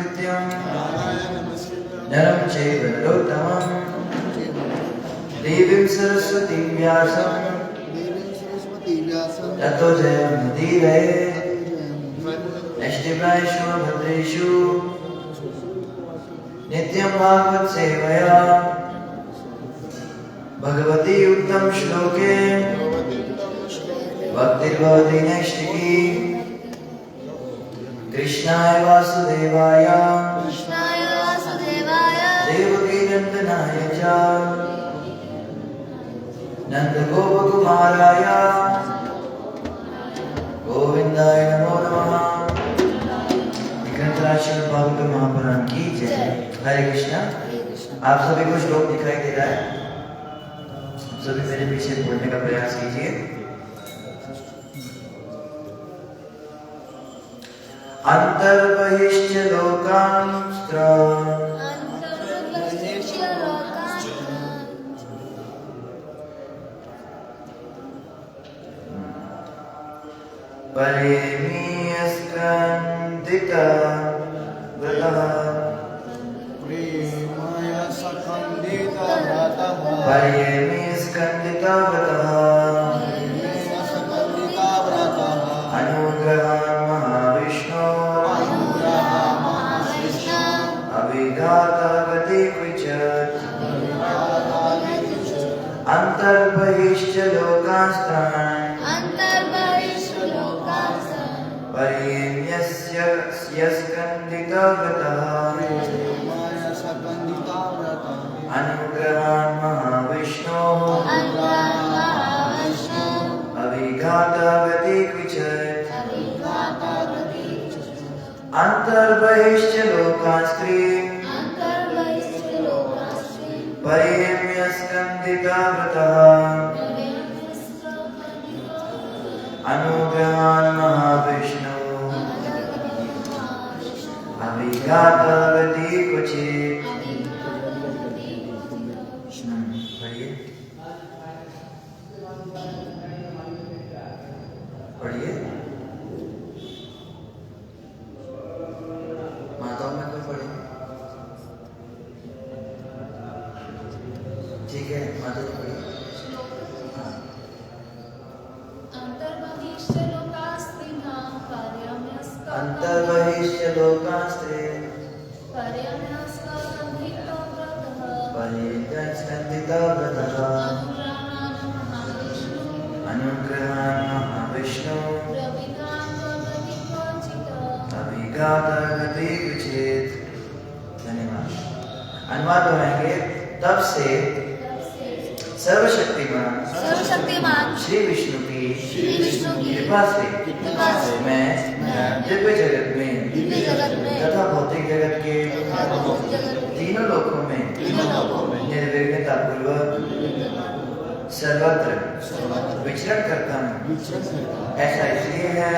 नमस्कृत्यं नरं चैव नरोत्तमं देवीं सरस्वतीं व्यासं ततो जयमुदीरये। नष्टिप्रायेषु भद्रेषु नित्यं भागवत सेवया भगवती उत्तम श्लोके भक्तिर्भवति नैष्टिकी। कृष्णाय वासुदेवाय देवकी नंदनाय च नंदगोपकुमाराय गोविंदाय नमो नमः। श्रीमद् भागवत महापुराण की जय। हरे कृष्णा। आप सभी को श्लोक दिखाई दे रहा है, सभी मेरे पीछे बोलने का प्रयास कीजिए। अंतर्बहिश्च लोकांस्त्र परेमीयस्कन्दिता व्रतः परेमीयस्कन्दिता व्रतः अनुग्रहान् महाविष्णो अभिघातगति क्वचित्। अन्तर्बहिश्च लोकांस्त्रान् पर्येण्यस्कन्दिता व्रतः अनुग्रहान् महाविष्णोः अभिघातगति क्वचित्। अन्तर्बहिश्च लोकांस्त्रीन् पर्येण्यस्कन्दिता व्रतः अनुग्रहान् महाविष्णो अभिघातगति क्वचित्। पढ़िए माताओं में कोई पढ़े? ठीक है, माता जी पढ़िए। अंतर्बहिश्च लोकांस्त्रीन् पर्येण्यस्कन्दिता व्रतः अनुग्रहान् महाविष्णो अभिघातगति क्वचित्। धन्यवाद। अनुवाद दोहराएंगे। तब से सर्वशक्तिमान श्री विष्णु की कृपा से मैं दिव्य जगत में तथा भौतिक जगत के तीनों लोकों में निर्विघ्नता पूर्वक सर्वत्र विचरण करता हूँ। ऐसा इसलिए है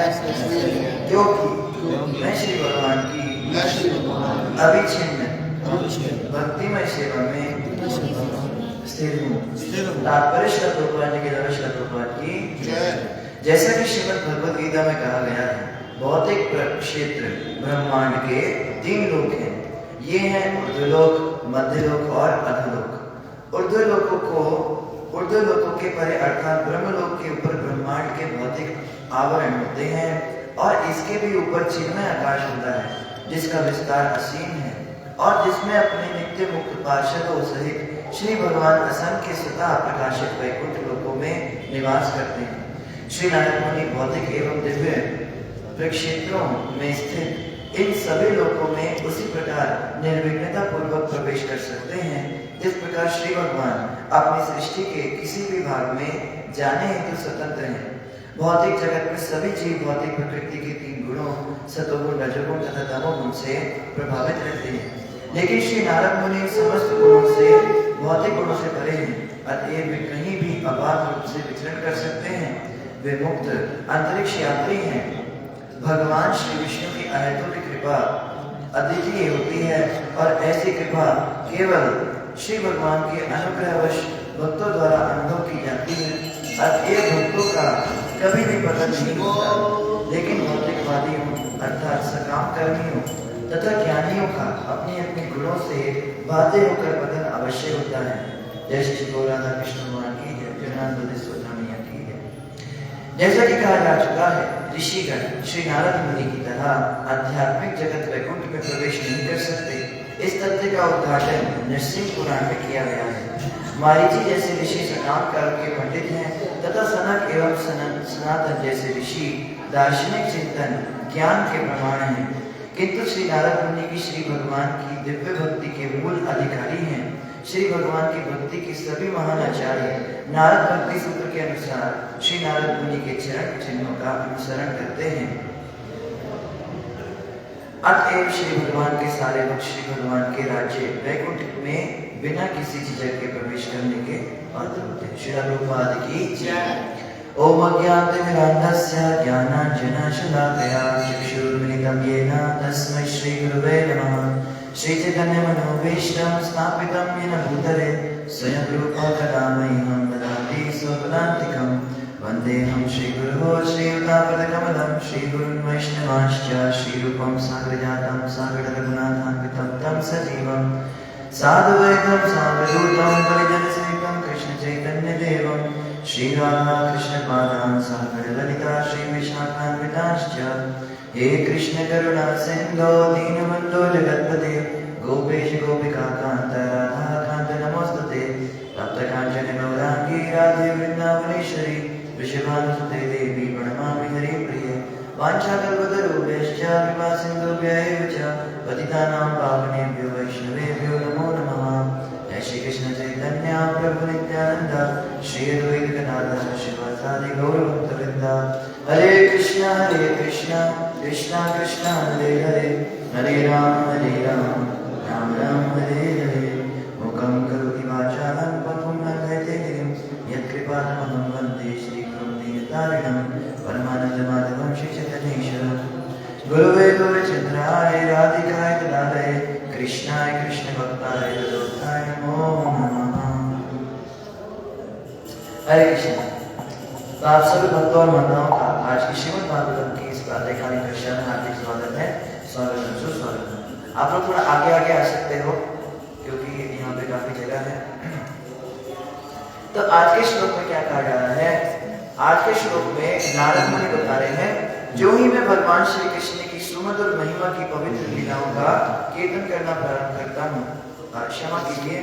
क्योंकि मैं श्री भगवान की अविच्छिन्न भक्तिमय सेवा में स्थिर हूँ। तात्पर्य श्लोक की जैसा कि श्रीमद् भगवद गीता में कहा गया है, भौतिक क्षेत्र ब्रह्मांड के 3 लोक हैं। ये हैं ऊर्ध्वलोक, मध्यलोक और अधोलोक। ऊर्ध्वलोकों के परे अर्थात ब्रह्मलोक के ऊपर ब्रह्मांड के भौतिक आवरण होते हैं और इसके भी ऊपर चिन्मय आकाश होता है जिसका विस्तार असीम है और जिसमें अपने नित्य मुक्त पार्षदों सहित श्री भगवान असंख्य स्वतः प्रकाशित वैकुंठ लोकों में निवास करते हैं। श्री नारायण मुनि भौतिक एवं दिव्य प्रक्षेत्रों में स्थित इन सभी लोकों में उसी प्रकार निर्विघ्नता पूर्वक प्रवेश कर सकते हैं जिस प्रकार श्री भगवान अपनी सृष्टि के किसी भी भाग में जाने हेतु स्वतंत्र हैं। भौतिक जगत में सभी जीव भौतिक प्रकृति के 3 गुणों सतोगुण, रजोगुण तथा तमोगुण से प्रभावित रहते हैं, लेकिन श्री नारद मुनि समस्त गुणों से भौतिक गुणों से परे हैं, अतएव वे कहीं भी अबाध रूप से विचरण कर सकते हैं। वे मुक्त अंतरिक्ष यात्री हैं। भगवान श्री विष्णु की आयतों की कृपा अद्वितीय होती है और ऐसी कृपा केवल श्री भगवान के अनुग्रहवश भक्तों द्वारा अनुभव की जाती है। अतएव भक्तों का कभी भी पतन नहीं होता, लेकिन भौतिकवादियों अर्थात सकाम कर्मियों तथा ज्ञानियों का अपने अपने गुणों से बाध्य होकर पतन अवश्य होता है। जय श्री गौर राधा कृष्ण भगवान की जय, जगन्नाथ स्वधामिया की जय। जैसा कि कहा जा चुका है, ऋषिगण श्री नारद मुनि की तरह आध्यात्मिक जगत वैकुंठ में प्रवेश नहीं कर सकते। इस तथ्य का उद्घाटन नरसिंह पुराण में किया गया है। मारीची जैसे ऋषि सनातन के पंडित हैं तथा सनक एवं सनातन जैसे ऋषि दार्शनिक चिंतन ज्ञान के प्रमाण हैं, किंतु श्री नारद मुनि की श्री भगवान की दिव्य भक्ति के मूल अधिकारी हैं। श्री भगवान की भक्ति के सभी महान आचार्य नारद भक्ति सूत्र के अनुसार श्री नारद मुनि के चरण चिन्हों का अनुसरण करते हैं। अतएव श्री भगवान के सारे भक्त श्री भगवान के राज्य वैकुंठ में बिना किसी झिझक के प्रवेश करने के पात्र होते हैं। श्री प्रभुपाद की जय। ओम अज्ञानतिमिरान्धस्य ज्ञानाञ्जनशलाकया चक्षुरुन्मिलितं येन तस्मै श्रीगुरवे नमः। श्रीचैतन्यमनोभीष्टं स्थापितं येन भूतले स्वयं रूपं कदा मह्यं ददाति स्वपदान्तिकं। वन्देऽहं श्रीगुरोः श्रीयुतापदकमलं श्रीगुरुन् वैष्णवांश्च श्रीरूपं साग्रजातं साग्ररघुनाथान्वितं तं सजीवं साधुवैतं सावधूतं परिजनसहितं कृष्णचैतन्यदेवं श्रीराधा कृष्णपादान् सागरललिता श्रीविशाखान्वितांश्च। हे कृष्ण करुणा सिन्धो दीनबन्धो जगत्पते गोपेश गोपिकान्त राधाकान्त नमोस्तुते। तप्तकाञ्चन गौराङ्गी राधे वृन्दावनेश्वरी वृषभानुसुते देवी प्रणमामि हरिप्रिये। वाञ्छाकल्पतरुभ्यश्च कृपासिन्धुभ्य एव च पतितानां पावनेभ्यो वैष्णवेभ्यो नमो नमः। जय श्री कृष्ण चैतन्य प्रभु नित्यानंद श्री अद्वैत गदाधर शिवासादि गौरभक्तवृंद। हरे कृष्णा कृष्णा कृष्णा हरे हरे, हरे राम राम राम हरे हरे। मुखं करोति वाचालं पङ्गुं लङ्घयते गिरिं यत्कृपातमहं वन्दे श्रीगुरुं दीनतारिणं परमानन्दमाधवं श्रीचैतन्येश्वरं। गुरुवे गौरचन्द्राय राधिकाय तदालये कृष्णाय कृष्णभक्ताय तदोत्थाय नमो नमः। हरे कृष्ण। तो आप सभी भक्तों और माताओं का आज की श्रीमद् भागवतम की इस प्रातःकालीन कक्षा में हार्दिक स्वागत है। स्वागत सुस्वागत। आप लोग थोड़ा आगे आगे आ सकते हो क्योंकि यहाँ पे काफी जगह है। तो आज के श्लोक में क्या कहा जा रहा है? आज के श्लोक में नारद मुनि बता रहे हैं, जो ही मैं भगवान श्री कृष्ण की सुमधुर महिमा की पवित्र लीलाओं का कीर्तन करना प्रारंभ करता हूँ, क्षमा कीजिए,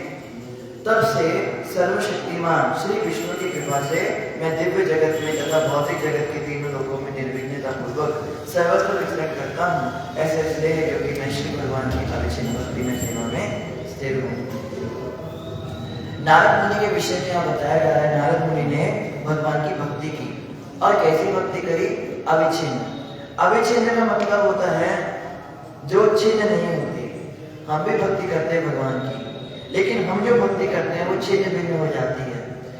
तब से सर्वशक्तिमान श्री विष्णु की कृपा से मैं दिव्य जगत में तथा भौतिक जगत के तीनों लोकों में निर्विघ्नता पूर्वक सर्वत्र विचरण करता हूँ। ऐसे इसलिए है क्योंकि मैं श्री भगवान की अविच्छिन्न भक्ति में सेवा में स्थिर हूँ। नारद मुनि के विषय में यहाँ बताया जा रहा है, नारद मुनि ने भगवान की भक्ति की और कैसी भक्ति करी? अविच्छिन्न। अविच्छिन्न का मतलब होता है जो छिन्न नहीं होती। हम भी भक्ति करते हैं भगवान की, लेकिन हम जो भक्ति करते हैं वो छिन्न भिन्न हो जाती है।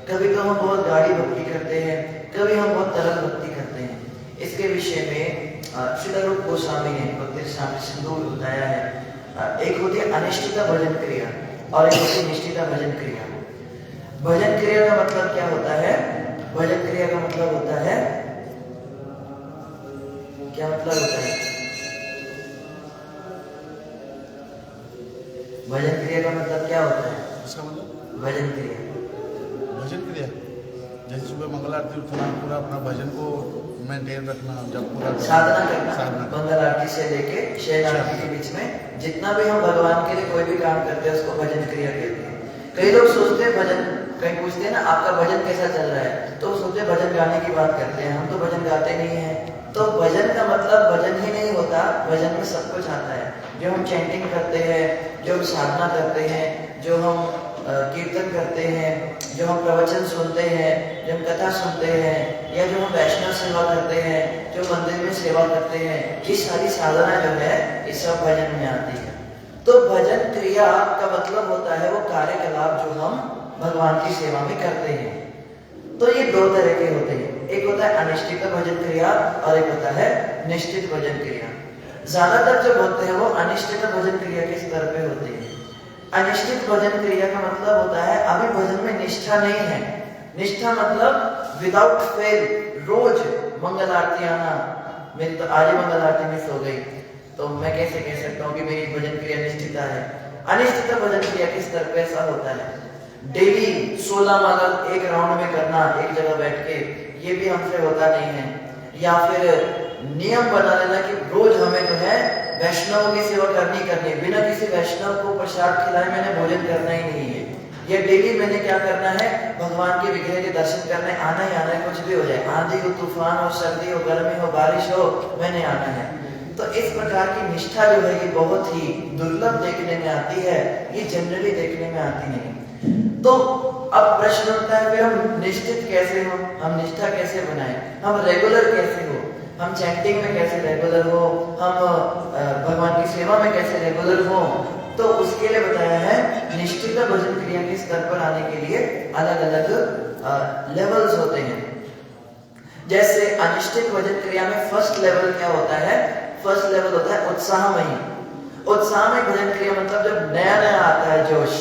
कभी तो हम बहुत गाढ़ी भक्ति करते हैं, कभी हम बहुत तरल भक्ति करते हैं। इसके विषय में श्रील रूप गोस्वामी ने भक्ति रसामृत सिंधु में बताया है। एक होती है अनिष्ठिता भजन क्रिया और एक होती है निष्ठिता भजन क्रिया। भजन क्रिया का मतलब क्या होता है? भजन क्रिया का मतलब होता है, क्या मतलब होता है? भजन क्रिया का मतलब क्या होता है? इसका मतलब भजन क्रिया जैसे सुबह मंगल आरती उठना, पूरा अपना भजन को मेंटेन रखना, जब पूरा साधना करना। मंगल आरती से लेके शयन आरती के बीच में जितना भी हम भगवान के लिए कोई भी काम करते हैं उसको भजन क्रिया कहते हैं। कई लोग सोचते हैं भजन, कहीं पूछते हैं ना आपका भजन कैसा चल रहा है, तो सोचते भजन गाने की बात करते हैं। हम तो भजन गाते नहीं है। तो भजन का मतलब भजन ही नहीं होता, भजन में सब कुछ आता है। जो हम चैंटिंग करते हैं, जो हम साधना करते हैं, जो हम कीर्तन करते हैं, जो हम प्रवचन सुनते हैं, जो हम कथा सुनते हैं, या जो हम वैष्णव सेवा करते हैं, जो मंदिर में सेवा करते हैं, ये सारी साधना जो है ये सब भजन में आती है। तो भजन क्रिया का मतलब होता है वो कार्यकलाप जो हम भगवान की सेवा में करते हैं। तो ये दो तरह के होते हैं, एक होता है अनिष्ठित भजन क्रिया और एक होता है निष्ठित भजन क्रिया। ज्यादातर जो होते हैं वो अनिष्ठित भजन क्रिया के स्तर पे होते हैं। अनिष्ठित भजन क्रिया का मतलब होता है अभी भजन में निष्ठा नहीं है। निष्ठा मतलब विदाउट फेल रोज मंगल आरती आना। मेरी तो आज मंगल आरती मिस हो गई तो मैं कैसे कह सकता हूँ कि मेरी भजन क्रिया निष्ठिता है? अनिष्ठिता भजन क्रिया के स्तर पे ऐसा होता है। डेली 16 माला एक राउंड में करना एक जगह बैठ के, ये भी हमसे होता नहीं है। या फिर नियम बना लेना कि रोज हमें जो है वैष्णव की सेवा करनी, बिना किसी वैष्णव को प्रसाद खिलाए मैंने भोजन करना ही नहीं है। ये डेली मैंने क्या करना है, भगवान के विग्रह के दर्शन करने आना ही आना है, कुछ भी हो जाए, आंधी हो, तूफान हो, सर्दी हो, गर्मी हो, बारिश हो, मैंने आना है। तो इस प्रकार की निष्ठा जो है ये बहुत ही दुर्लभ देखने में आती है, ये जनरली देखने में आती नहीं। तो अब प्रश्न उठता है फिर हम निश्चित कैसे हो, हम निष्ठा कैसे बनाए, हम रेगुलर कैसे हो, हम चैंटिंग में कैसे रेगुलर हो, हम भगवान की सेवा में कैसे रेगुलर हो। तो उसके लिए बताया है निष्ठित भजन क्रिया के स्तर पर आने के लिए अलग अलग लेवल्स होते हैं। जैसे अनिष्ठित भजन क्रिया में फर्स्ट लेवल क्या होता है, फर्स्ट लेवल होता है उत्साहमयी। उत्साहमय भजन क्रिया मतलब जब नया नया आता है जोश,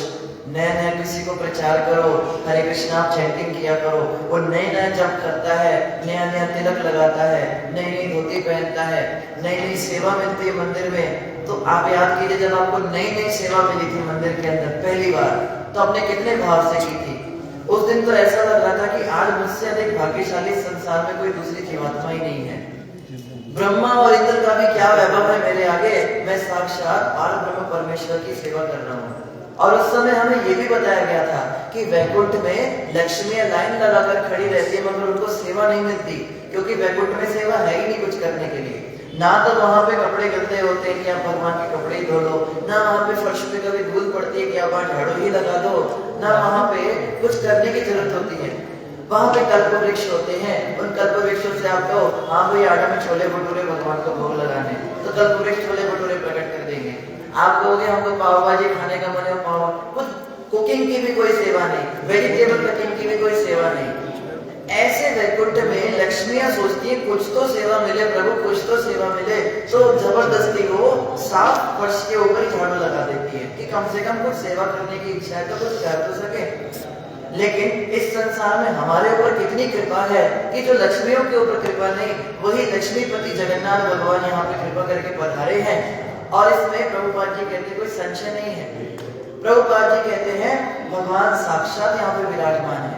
नया नया किसी को प्रचार करो, हरे कृष्ण आप चैंटिंग किया करो, वो नए नया जप करता है, नया नया तिलक लगाता है, नई नई धोती पहनता है, नई नई सेवा मिलती है मंदिर में। तो आप याद कीजिए जब आपको नई नई सेवा मिली थी मंदिर के अंदर पहली बार, तो आपने कितने भाव से की थी? उस दिन तो ऐसा लग रहा था कि आज मुझसे अधिक भाग्यशाली संसार में कोई दूसरी जीवात्मा ही नहीं है। ब्रह्मा और इंद्र का भी क्या वैभव है मेरे आगे, मैं साक्षात परब्रह्म परमेश्वर की सेवा कर रहा हूँ। और उस समय हमें ये भी बताया गया था कि वैकुंठ में लक्ष्मियां लाइन लगाकर खड़ी रहती है मगर उनको सेवा नहीं मिलती, क्योंकि वैकुंठ में सेवा है ही नहीं कुछ करने के लिए। ना तो वहां पे कपड़े गंदे होते हैं कि आप भगवान के कपड़े ही धो लो, ना वहां पे फर्श पे कभी धूल पड़ती है कि आप झाड़ू ही लगा दो, ना वहां पे कुछ करने की जरूरत होती है। वहां पे कल्प वृक्ष होते हैं, उन कल्प वृक्षों से आप कहो हाँ भाई आटा में छोले भटूरे भगवान को भोग लगाने, तो कल्प वृक्ष छोले भटूरे प्रकट कर देंगे। आप कहोगे हमको पाव भाजी खाने का मन है, पाव, कुछ कुकिंग की भी कोई सेवा नहीं, वेजिटेबल कटिंग की भी कोई सेवा नहीं। ऐसे वैकुंठ में लक्ष्मियां सोचती है कुछ तो सेवा मिले प्रभु, कुछ तो सेवा मिले, तो जबरदस्ती वो साफ फर्श के ऊपर झाड़ू लगा देती है कि कम से कम कुछ सेवा करने की इच्छा है तो कुछ कर तो सके। लेकिन इस संसार में हमारे ऊपर कितनी कृपा है कि जो लक्ष्मियों के ऊपर कृपा नहीं, वही लक्ष्मीपति जगन्नाथ भगवान यहाँ पे कृपा करके पधारे हैं। और इसमें प्रभुपाद जी कहते कोई संशय नहीं है। प्रभुपाद जी कहते हैं भगवान साक्षात यहाँ पे विराजमान है।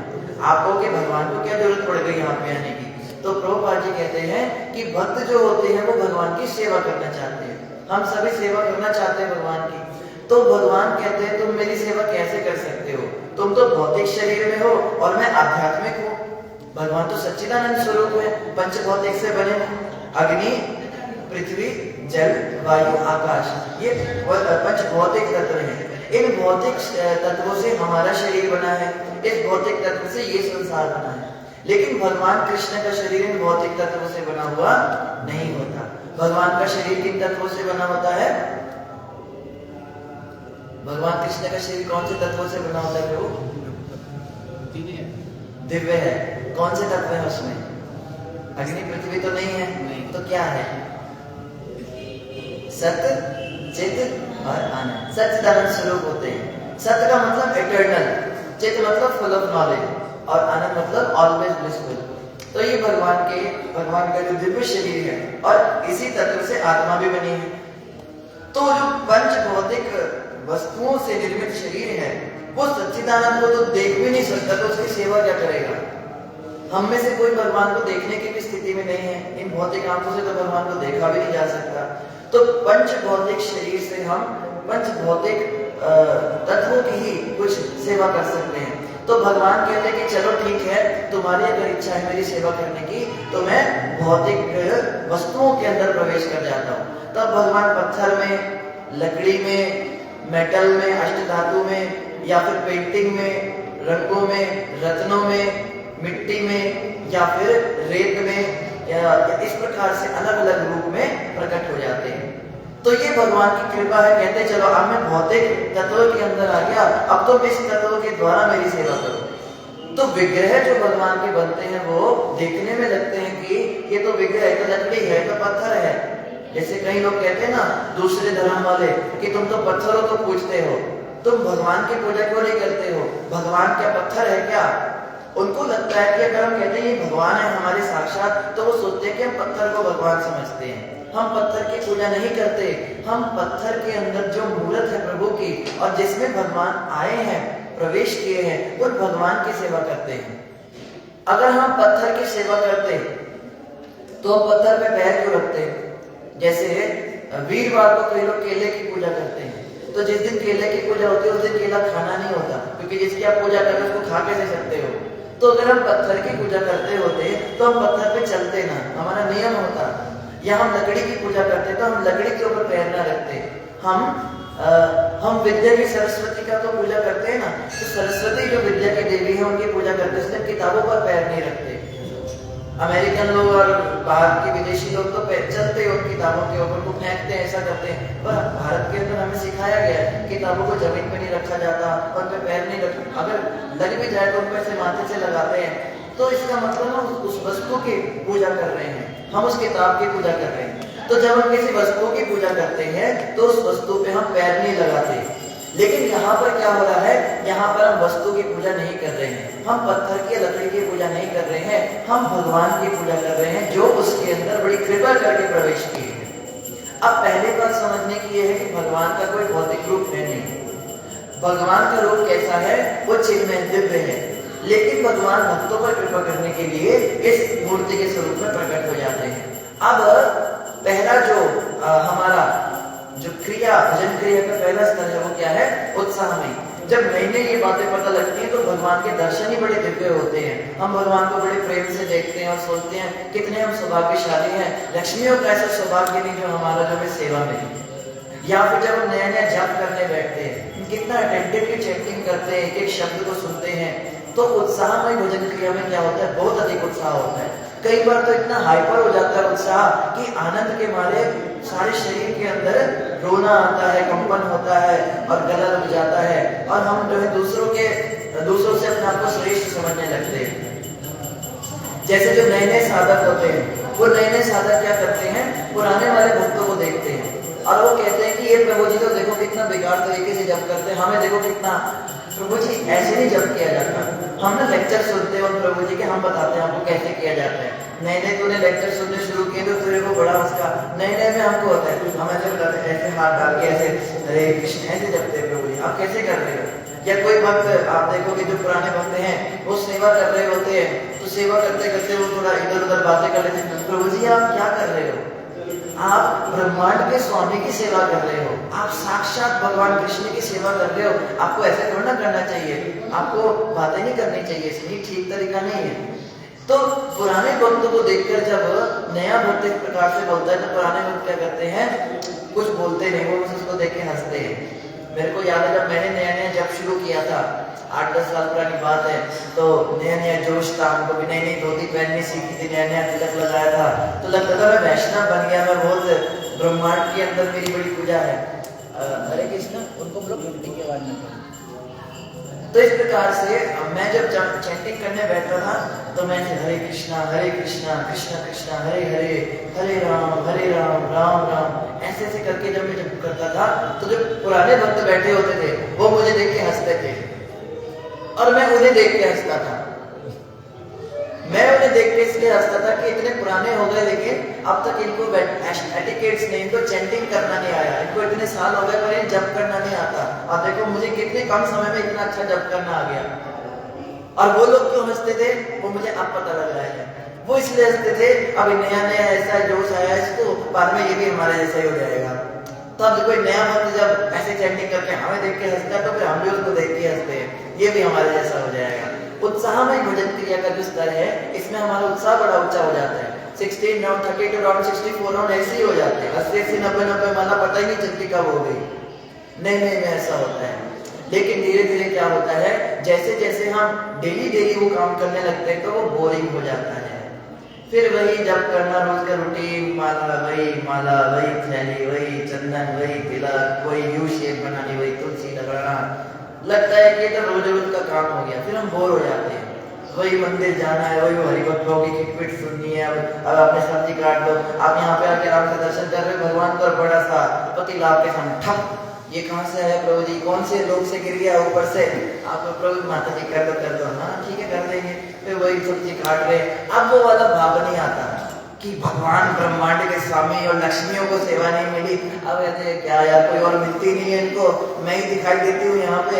आपको के भगवान को क्या जरूरत पड़ गई यहाँ पे आने की? तो प्रभुपाद जी कहते हैं कि भक्त जो होते हैं वो भगवान की सेवा करना चाहते हैं, हम सभी सेवा करना चाहते हैं भगवान की। तो भगवान कहते हैं तुम मेरी सेवा कैसे कर सकते हो, तुम तो भौतिक शरीर में हो और मैं आध्यात्मिक हूँ। भगवान तो सच्चिदानंद स्वरूप है, पंच भौतिक से बने, अग्नि पृथ्वी जल वायु आकाश, ये पंच भौतिक तत्व हैं। इन भौतिक तत्वों से हमारा शरीर बना है, इस भौतिक तत्व से ये संसार बना है। लेकिन भगवान कृष्ण का शरीर इन भौतिक तत्वों से बना हुआ नहीं होता। भगवान का शरीर किन तत्वों से बना होता है? भगवान कृष्ण का शरीर कौन से तत्वों से बना होता है? दिव्य है। कौन से तत्व है उसमें? अग्नि पृथ्वी तो नहीं है, तो क्या है? सत्य, चित और आनंद, सच्चिदानंद स्वरूप होते हैं। सत्य का मतलब इटर्नल, चित मतलब फुल ऑफ नॉलेज और आनंद मतलब ऑलवेज ब्लिसफुल। तो ये भगवान का जो दिव्य शरीर है और इसी तत्व से आत्मा भी बनी है। तो जो पंच भौतिक वस्तुओं से निर्मित शरीर है वो सच्चिदानंद को तो देख भी नहीं सकता, तो उसकी सेवा क्या करेगा? हम में से कोई भगवान को देखने की भी स्थिति में नहीं है, इन भौतिक आंखों से तो भगवान को देखा भी नहीं जा सकता। तो पंच भौतिक शरीर से हम पंच भौतिक तत्वों की ही कुछ सेवा कर सकते हैं। तो भगवान कहते हैं कि चलो ठीक है, तुम्हारी अगर इच्छा है मेरी सेवा करने की तो मैं भौतिक वस्तुओं के अंदर प्रवेश कर जाता हूँ। तब भगवान पत्थर में, लकड़ी में, मेटल में, अष्टधातु में, या फिर पेंटिंग में, रंगों में, रत्नों में, मिट्टी में, या फिर रेत में, या इस प्रकार से अलग अलग रूप में प्रकट हो जाते हैं। तो ये भगवान की कृपा है। कहते चलो अब मैं भौतिक तत्वों के अंदर आ गया, अब तो इस तत्वों के द्वारा मेरी सेवा करो। तो विग्रह जो भगवान के बनते हैं वो देखने में लगते हैं कि ये तो विग्रह है, तो लकड़ी है, तो पत्थर है। जैसे कई लोग कहते हैं ना दूसरे धर्म वाले कि तुम तो पत्थरों को पूजते हो, तुम भगवान की पूजा क्यों नहीं करते हो? भगवान क्या पत्थर है क्या? उनको लगता है कि अगर हम कहते हैं ये भगवान है हमारे साक्षात, तो वो सोचते हैं कि हम पत्थर को भगवान समझते हैं। हम पत्थर की पूजा नहीं करते। हम पत्थर के अंदर जो मूर्त है प्रभु की और जिसमें भगवान आए हैं, प्रवेश किए हैं, उन भगवान की सेवा करते हैं। अगर हम पत्थर की सेवा करते तो हम पत्थर पे पैर क्यों रखते? जैसे वीरवार को कई लोग केले की पूजा करते हैं, तो जिस दिन केले की पूजा होती है उस दिन केला खाना नहीं होता, क्योंकि जिसकी आप पूजा कर रहे हो उसको खा कैसे सकते हो। तो अगर हम पत्थर की पूजा करते होते तो हम पत्थर पे चलते ना, हमारा नियम होता। या हम लकड़ी की पूजा करते तो हम लकड़ी के ऊपर पैर ना रखते। हम विद्या की सरस्वती का तो पूजा करते हैं ना, तो सरस्वती जो विद्या की देवी है उनकी पूजा करते हैं, इसलिए किताबों पर पैर नहीं रखते। अमेरिकन लोग और बाहर के विदेशी लोग तो चलते उन किताबों के ऊपर को फेंकते हैं, ऐसा करते हैं। पर भारत के अंदर हमें सिखाया गया है किताबों को जमीन पे नहीं रखा जाता, उन पे पैर नहीं रखते, अगर लग भी जाए तो उन पे से माथे से लगाते हैं। तो इसका मतलब हम उस वस्तु की पूजा कर रहे हैं, हम उस किताब की पूजा कर रहे हैं। तो जब हम किसी वस्तु की पूजा करते हैं तो उस वस्तु पे हम पैर नहीं लगाते। लेकिन यहाँ पर क्या हो रहा है, यहाँ पर हम वस्तु की पूजा नहीं कर रहे हैं, हम पत्थर की लकड़ी की पूजा नहीं कर रहे हैं, हम भगवान की पूजा कर रहे हैं जो उसके अंदर बड़ी कृपा करके प्रवेश किए हैं। अब पहली बात समझने की यह है कि भगवान का कोई भौतिक रूप है नहीं। भगवान का रूप कैसा है? वो चिन्मय दिव्य है, लेकिन भगवान भक्तों पर कृपा करने के लिए इस मूर्ति के स्वरूप में प्रकट हो जाते हैं। अब पहला जो हमारा जो क्रिया, भजन क्रिया का पहला स्तर है वो क्या है? उत्साह में। जब नई नई ये बातें पता लगती हैं तो भगवान के दर्शन ही बड़े दिव्य होते हैं। हम भगवान को बड़े प्रेम से देखते हैं और सोचते हैं कितने हम सौभाग्यशाली हैं, लक्ष्मियों का ऐसा सौभाग्य नहीं जो हमारा जो हमें सेवा मिली। या फिर जब हम नया नया जप करने बैठते हैं, कितना अटेंटिवली चेकिंग करते हैं, एक एक शब्द को सुनते हैं, तो उत्साहमय भजन क्रिया में क्या होता है? बहुत अधिक उत्साह होता है। कई बार तो इतना हाइपर हो जाता है उत्साह कि आनंद के मारे सारे शरीर के अंदर रोना आता है, कंपन होता है और गला रुक जाता है, और हम जो है दूसरों से अपने आप को श्रेष्ठ समझने लगते हैं। जैसे जो नए नए साधक होते हैं, वो नए नए साधक क्या करते हैं? पुराने वाले भक्तों को देखते हैं और वो कहते हैं कि ये प्रभु जी तो देखो कितना बेकार तरीके से जप करते हैं, हमें देखो कितना। प्रभु जी ऐसे नहीं जप किया जाता। हम ना लेक्चर सुनते हैं और प्रभु जी के, हम बताते हैं हमको कैसे किया जाता है। नए नए तूने लेक्चर सुनने शुरू किए तो तेरे को बड़ा उसका नए नए में हमको होता है, हम ऐसे बताते हैं, ऐसे हाथ डाल के ऐसे हरे कृष्ण ऐसे जपते हैं प्रभु जी, आप कैसे कर रहे हो? या कोई भक्त आप देखो कि जो पुराने भक्त हैं वो सेवा कर रहे होते हैं, तो सेवा करते करते वो थोड़ा इधर उधर बातें कर लेते हैं। प्रभु जी आप क्या कर रहे हो? आप ब्रह्मांड के स्वामी की सेवा कर रहे हो, आप साक्षात भगवान कृष्ण की सेवा कर रहे हो। आपको ऐसे थोड़ा ना करना चाहिए, आपको बातें नहीं करनी चाहिए, इसलिए ठीक तरीका नहीं है। तो पुराने भक्तों को देखकर जब नया भक्त इस प्रकार से बोलता है तो पुराने भक्त क्या करते हैं? कुछ बोलते नहीं, वो बस उसको देख के हंसते हैं। मेरे को याद है जब मैंने नया नया जब शुरू किया था, 8-10 साल पुरानी बात है, तो नया नया जोश था, हमको भी नई नई धोती पहननी सीखी थी, नया नया तिलक लगाया था, तो लगता था मैं वैष्णव बन गया, मैं बहुत ब्रह्मांड के अंदर मेरी बड़ी पूजा है। हरे कृष्ण उनको लोग घंटी की आवाज में। तो इस प्रकार से मैं जब चैंटिंग करने बैठता था तो मैं हरे कृष्णा कृष्ण कृष्ण हरे हरे, हरे राम राम राम ऐसे ऐसे करके जब मैं जब करता था तो जो पुराने भक्त बैठे होते थे वो मुझे देख के हंसते थे और मैं उन्हें देख के हंसता था। मैं उन्हें देख के इसलिए हंसता था कि इतने पुराने हो गए लेकिन अब तक इनको एटिकेट्स नहीं, इनको चैंटिंग करना नहीं आया, इनको इतने साल हो गए पर ये जप करना नहीं आता। और देखो मुझे कितने कम समय में इतना अच्छा जप करना आ गया। और वो लोग क्यों हंसते थे वो मुझे अब पता लग रहा है। वो इसलिए हंसते थे अभी नया नया ऐसा जोश आया इसको, बाद में ये भी हमारे जैसा ही हो जाएगा। तो अब कोई नया भक्त जब ऐसे चैंटिंग करके हमें देख के हंसता है तो फिर हम भी उसको देख के हंसते हैं, ये भी हमारे जैसा हो जाएगा। उत्साहमय भजन क्रिया का जो स्तर है इसमें हमारा उत्साह बड़ा ऊंचा हो जाता है। 16 राउंड 32 राउंड 64 राउंड ऐसे ही हो जाते हैं, 80 80 90 माला पता ही नहीं चलती कब हो गई। नहीं में ऐसा होता है। लेकिन धीरे धीरे क्या होता है, जैसे जैसे हम डेली वो काम करने लगते हैं तो वो बोरिंग हो जाता है। फिर वही जब करना रोज का रूटीन, माला वही थैली वही चंदन वही तिलक वही यू शेप बनानी वही तुलसी लगाना, लगता है कि ये तो रोज रोज का काम हो गया। फिर हम बोर हो जाते हैं, वही मंदिर जाना है, वही हरिभक्तों की किटपिट सुननी है। अब आपने सब्जी काट दो, आप यहाँ पे आके आराम से दर्शन कर रहे हो भगवान को, बड़ा सा पतीला आपके सामने ठप, ये कहाँ से आया प्रभु जी, कौन से लोग से गिर गया ऊपर से, आप प्रभु माता जी कर दो, हाँ ठीक है कर देंगे। फिर वही सब्जी काट रहे, अब वो वाला भाव नहीं आता। कि भगवान ब्रह्मांड के स्वामी और लक्ष्मियों को सेवा नहीं मिली। अब ऐसे क्या यार, कोई और मिलती नहीं है इनको, मैं ही दिखाई देती हूँ यहाँ पे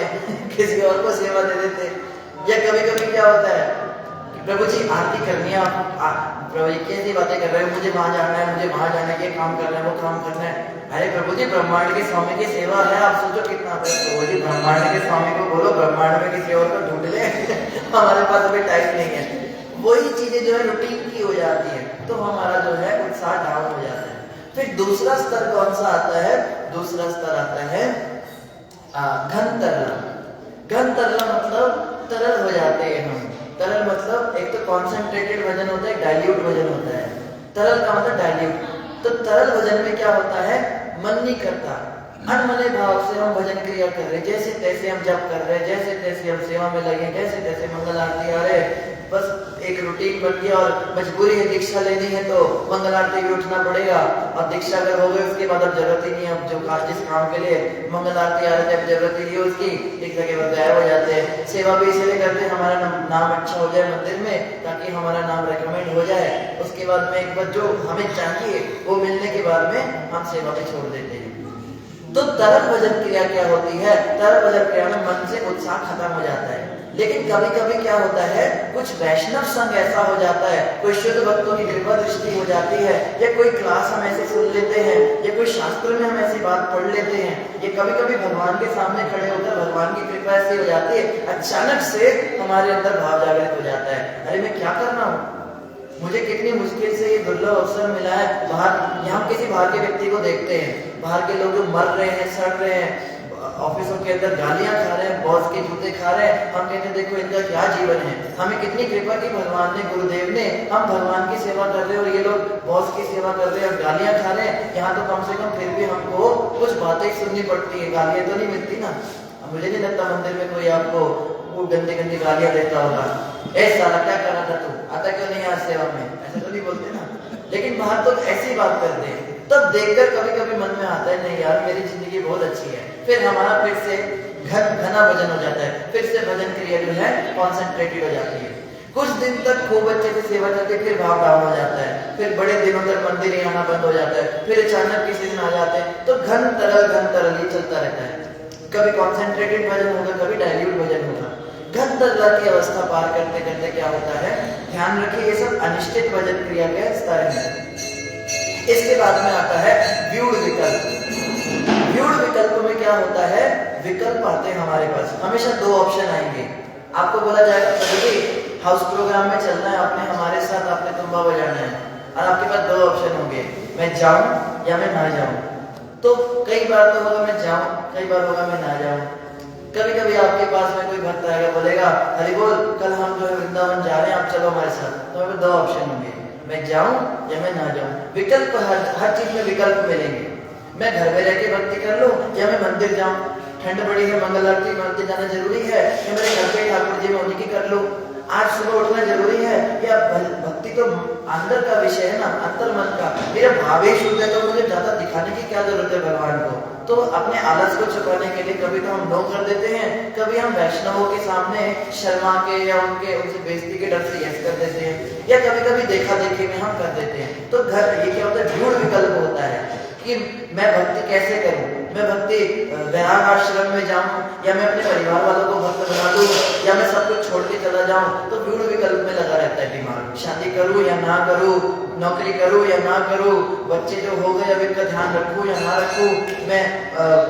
किसी और को सेवा दे देते। या कभी कभी क्या होता है, प्रभु जी आरती करनी है, आप प्रभु जी कैसी बातें कर रहे हो, मुझे वहां जाना है, मुझे वहां जाना है, ये काम करना है, वो काम करना है। अरे प्रभु जी ब्रह्मांड के स्वामी की सेवा है, आप सोचो कितना। प्रभु जी ब्रह्मांड के स्वामी को बोलो ब्रह्मांड में किसी और को ढूंढ ले हमारे पास अभी टाइम नहीं है। वही चीजें जो है रूटीन की हो जाती है, तो हमारा जो है उत्साह डाउन हो जाता है। फिर दूसरा स्तर कौन सा आता है? दूसरा स्तर आता है घन तरल। घन तरल मतलब तरल हो जाते हैं हम। तरल मतलब एक तो कॉन्सेंट्रेटेड वजन होता है, एक डाइल्यूट वजन होता है। तरल का मतलब डाइल्यूट। तो तरल वजन में क्या होता है, मन नहीं करता, अनमने भाव से हम भजन क्रिया कर रहे, जैसे तैसे हम जप कर रहे, जैसे तैसे हम सेवा में लगे, जैसे तैसे मंगल आरती आ रहे, बस एक रूटीन बन गया। और मजबूरी है, दीक्षा लेनी है तो मंगल आरती भी उठना पड़ेगा, और दीक्षा अगर हो गई उसके बाद अब जरूरत ही नहीं है, अब जो जिस काम के लिए मंगल आरती आ रहे थे अब जरूरत ही नहीं है उसकी, एक जगह पर गायब हो जाते हैं। सेवा भी इसलिए करते हैं हमारा नाम अच्छा हो जाए मंदिर में, ताकि हमारा नाम रिकमेंड हो जाए। उसके बाद में एक बार जो हमें चाहिए वो मिलने के बाद में हम सेवा भी छोड़ देते हैं। तो तरल भजन क्रिया क्या होती है? तरल भजन क्रिया में मन से उत्साह खत्म हो जाता है। लेकिन कभी कभी क्या होता है, कुछ वैष्णव संग ऐसा हो जाता है, कोई शुद्ध भक्तों की कृपा दृष्टि हो जाती है, या कोई क्लास हम ऐसे सुन लेते हैं, या कोई शास्त्र में हम ऐसी बात पढ़ लेते हैं, ये कभी कभी भगवान के सामने खड़े होकर भगवान की कृपा ऐसी हो जाती है, अचानक से हमारे अंदर भाव जागृत हो जाता है, अरे मैं क्या कर रहा हूँ, मुझे कितनी मुश्किल से ये दुर्लभ अवसर मिला है। बाहर यहाँ किसी बाहर के व्यक्ति को देखते हैं, बाहर के लोग जो मर रहे हैं, सड़ रहे हैं, ऑफिसों के अंदर गालियां खा रहे हैं, बॉस के जूते खा रहे हैं, हम कहते हैं देखो इनका क्या जीवन है। हमें कितनी कृपा की भगवान ने, गुरुदेव ने, हम भगवान की सेवा कर रहे हैं और ये लोग बॉस की सेवा कर रहे हैं और गालियां खा रहे हैं। यहाँ तो कम से कम फिर भी हमको कुछ बातें सुननी पड़ती है, गालियां तो नहीं मिलती ना। मुझे नहीं लगता मंदिर में कोई आपको वो गंदी गंदी गालियां देता होगा, ऐसा क्या कर रहा था तू, आता क्यों नहीं आज सेवा में, ऐसे तो नहीं बोलते ना। लेकिन बाहर तो ऐसी बात करते हैं, तब देखकर कभी कभी मन में आता है नहीं यार मेरी जिंदगी बहुत अच्छी है। फिर हमारा फिर से घना भजन हो जाता है, फिर से भजन क्रिया जो है कॉन्सेंट्रेटेड हो जाती है। कुछ दिन तक खूब अच्छे से सेवा करके फिर भाव डाउन हो जाता है, फिर बड़े दिनों तक मंदिर ही आना बंद हो जाता है, फिर अचानक किसी दिन आ जाते हैं। तो घन तरल ही चलता रहता है, कभी कॉन्सेंट्रेटेड भजन होगा, कभी डाइल्यूट भजन होगा। घन तरल की अवस्था पार करते करते क्या होता है, ध्यान रखिए ये सब अनिश्चित भजन क्रिया के स्तर है। इसके बाद में आता है व्यूढ़ विकल्प। व्यूढ़ विकल्प में क्या होता है, विकल्प आते हैं हमारे पास, हमेशा दो ऑप्शन आएंगे। आपको बोला जाएगा कभी हाउस प्रोग्राम में चलना है, आपने हमारे साथ आपने तुम्बा बजाना है, और आपके पास दो ऑप्शन होंगे, मैं जाऊं या मैं ना जाऊं। तो कई बार तो होगा मैं जाऊं, कई बार होगा मैं ना जाऊं। कभी कभी आपके पास में कोई भक्त आएगा, बोलेगा हरि बोल कल हम जो है वृंदावन जा रहे हैं, आप चलो हमारे साथ। तो हमें दो ऑप्शन होंगे, मैं जाऊं या मैं ना जाऊं। विकल्प हर चीज में विकल्प मिलेंगे। मैं घर में रह के भक्ति कर लूं या मैं मंदिर जाऊं, ठंड बड़ी है, मंगल आरती मंदिर जाना जरूरी है, या मेरे घर पे ठाकुर जी में उन्हीं की कर लूं, आज सुबह उठना जरूरी है, या भक्ति तो अंदर का विषय है ना, अंतर मन का, मेरा भाव ही शुद्ध है तो मुझे ज्यादा दिखाने की क्या जरूरत है भगवान को। तो अपने आलस को छुपाने के लिए कभी तो हम नो कर देते हैं, कभी हम वैष्णवों के सामने शर्मा के या उनसे बेइज्जती के डर से यस कर देते हैं, या कभी कभी देखा देखी में हम कर देते हैं। तो घर ये क्या होता है, व्यूढ़ विकल्प होता है कि मैं भक्ति कैसे करूं, मैं भक्ति वैराग आश्रम में जाऊं, या मैं अपने परिवार वालों को भक्त बना लूं, या मैं सब कुछ छोड़ के चला जाऊं। तो व्यूढ़ विकल्प में लगा रहता है दिमाग, शादी करूं या ना करूं, नौकरी करूं या ना करूं, बच्चे जो हो गए अब इनका ध्यान रखूं या ना रखूं, मैं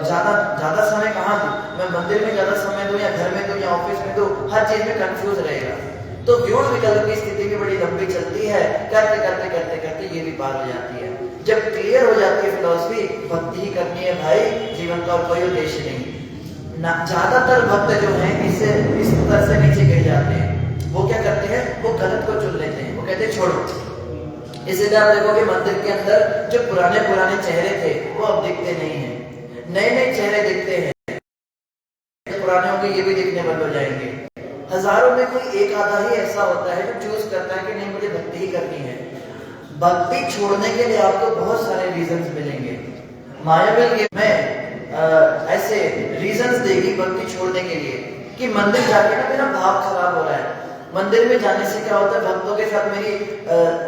ज्यादा समय कहाँ दूं, मैं मंदिर में ज्यादा समय दूं या घर में दूं या ऑफिस में दूं, हर चीज में कंफ्यूज रहेगा। तो व्यूढ़ विकल्प की स्थिति भी बड़ी लंबी चलती है, करते करते करते करते ये भी पार हो जाती है। जब क्लियर हो जाती है फिलॉसफी, भक्ति ही करनी है भाई, जीवन का और कोई उद्देश्य नहीं। ज्यादातर भक्त जो हैं इस स्तर से नीचे गिर जाते हैं। वो क्या करते हैं, वो गलत को चुन लेते हैं, वो कहते हैं छोड़ो। इसलिए आप देखोगे मंदिर के अंदर जो पुराने चेहरे थे वो अब दिखते नहीं है, नए चेहरे दिखते हैं, पुराने होंगे ये भी दिखने बंद हो जाएंगे। हजारों में कोई एक आधा ही ऐसा होता है जो चूज करता है कि नहीं मुझे भक्ति ही करनी है। भक्ति छोड़ने के लिए आपको बहुत सारे रीजंस मिलेंगे, मायावी में ऐसे रीजंस देगी भक्ति छोड़ने के लिए कि मंदिर जाके ना मेरा भाव खराब हो रहा है, मंदिर में जाने से क्या होता है, भक्तों के साथ मेरी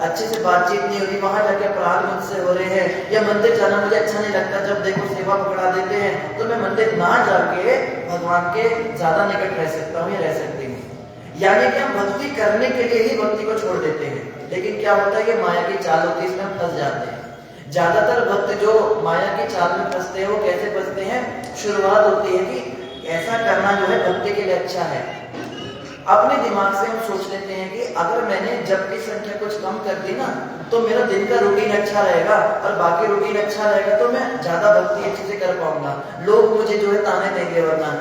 अच्छे से बातचीत नहीं होती, वहां जाके अपराध मुझसे हो रहे हैं, या मंदिर जाना मुझे अच्छा नहीं लगता, जब देखो सेवा पकड़ा देते हैं, तो मैं मंदिर ना जाके भगवान के ज्यादा निकट रह सकता हूँ या रह सकती हूँ। यानी कि हम भक्ति करने के लिए ही भक्ति को छोड़ देते हैं, लेकिन क्या होता है, ये माया की चाल होती है, इसमें हम फंस जाते हैं। ज्यादातर भक्त जो माया की चाल में फंसते हैं, वो कैसे फंसते हैं, शुरुआत होती है कि ऐसा करना जो है भक्ति के लिए अच्छा है। अपने दिमाग से हम सोच लेते हैं कि अगर मैंने जप की संख्या कुछ कम कर दी ना, तो मेरा दिन का रूटीन अच्छा रहेगा, और बाकी रूटीन अच्छा रहेगा तो मैं ज्यादा भक्ति अच्छे से कर पाऊंगा, लोग मुझे जो है ताने देंगे। वरना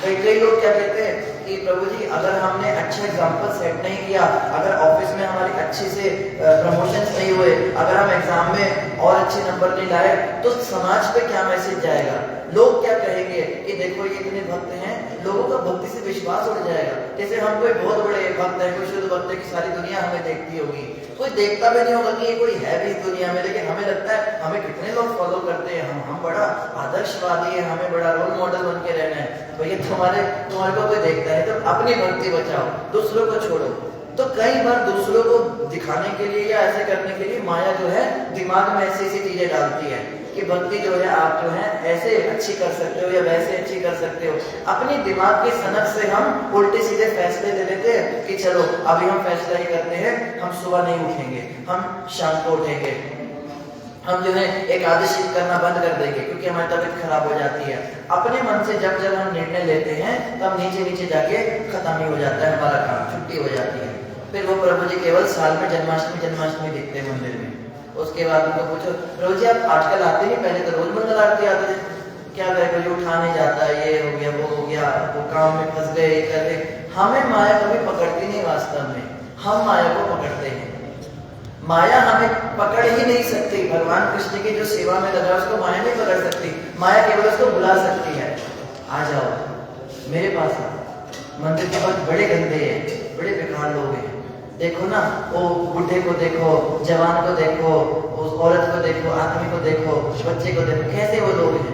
कई लोग क्या कहते हैं कि प्रभु जी, अगर हमने अच्छे एग्जाम्पल सेट नहीं किया, अगर ऑफिस में हमारी अच्छे से प्रमोशंस नहीं हुए, अगर हम एग्जाम में और अच्छे नंबर नहीं लाए, तो समाज पे क्या मैसेज जाएगा, लोग क्या कहेंगे कि देखो ये इतने भक्त हैं, लोगों का भक्ति से विश्वास उड़ जाएगा। जैसे हम कोई बहुत बड़े भक्त है, कोई शुद्ध भक्त है कि सारी दुनिया हमें देखती होगी, कोई देखता भी नहीं होगा कि ये कोई है भी इस दुनिया में, लेकिन हमें लगता है हमें कितने लोग फॉलो करते हैं, हम बड़ा आदर्शवादी है, हमें बड़ा रोल मॉडल बन के रहना है। तो ये तुम्हारे को कोई देखता है, तो अपनी भक्ति बचाओ, दूसरों को छोड़ो। तो कई बार दूसरों को दिखाने के लिए या ऐसे करने के लिए माया जो है दिमाग में ऐसी ऐसी चीजें डालती है कि भक्ति जो है आप जो है ऐसे अच्छी कर सकते हो या वैसे अच्छी कर सकते हो। अपनी दिमाग की सनक से हम उल्टे सीधे फैसले ले लेते हैं कि चलो अभी हम फैसला ही करते हैं, हम सुबह नहीं उठेंगे, हम शाम को उठेंगे, हम जो है एकादशी करना बंद कर देंगे क्योंकि हमारी तबीयत खराब हो जाती है। अपने मन से जब हम निर्णय लेते हैं तब नीचे नीचे जाके खत्म ही हो जाता है हमारा काम, छुट्टी हो जाती है। फिर वो प्रभु जी केवल साल में जन्माष्टमी दिखते हैं मंदिर में। उसके बाद उनको पूछो, प्रभु जी आप आजकल आते नहीं, पहले तो रोज मंगल आरती आते थे, क्या करें, कोई उठा नहीं जाता, ये हो गया वो हो गया, वो काम में फंस गए, ये कर गए। हमें माया कभी पकड़ती नहीं, वास्तव में हम माया को पकड़ते हैं। माया हमें पकड़ ही नहीं सकती। भगवान कृष्ण की जो सेवा में लगा उसको माया नहीं पकड़ सकती, माया केवल उसको बुला सकती है, आ जाओ मेरे पास आओ। मंदिर के पास बड़े गंदे हैं, बड़े बेकार लोग हैं, देखो ना, वो बुढ़े को देखो, जवान को देखो, उस औरत को देखो, आदमी को देखो, बच्चे को देखो, कैसे वो लोग हैं।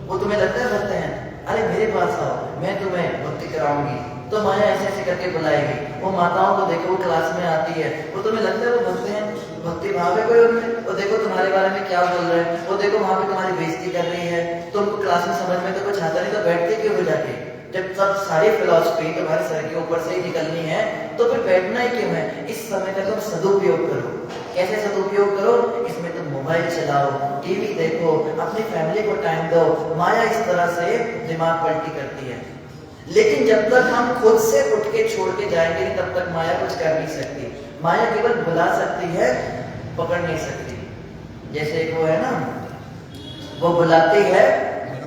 वो तुम्हें लगता है भक्त हैं, अरे मेरे पास आओ, मैं तुम्हें भक्ति कराऊंगी। तो माया ऐसे ऐसे करके बुलाएगी। वो माताओं को देखो, वो क्लास में आती है, वो तुम्हें लगता है वो भक्त हैं, भक्ति भाव है कोई उनमें, वो देखो तुम्हारे बारे में क्या बोल रहे हैं, वो देखो वहां पे तुम्हारी बेइज्जती कर रही है, तुमको क्लास में समझ में तो कुछ आता नहीं, तो बैठते क्यों हो जाके, जब सब सारी फिलॉसफी तुम्हारे सर के ऊपर से ही निकलनी है, तो फिर बैठना ही क्यों है। इस समय का तुम सदुपयोग करो। कैसे सदुपयोग करो, इसमें तुम मोबाइल चलाओ, टीवी देखो, अपनी फैमिली को टाइम दो। माया इस तरह से दिमाग पलटी करती है, लेकिन जब तक हम खुद से उठ के छोड़ के जाएंगे नहीं, तब तक माया कुछ कर नहीं सकती। माया केवल बुला सकती है, पकड़ नहीं सकती। जैसे एक वो है ना, वो बुलाती है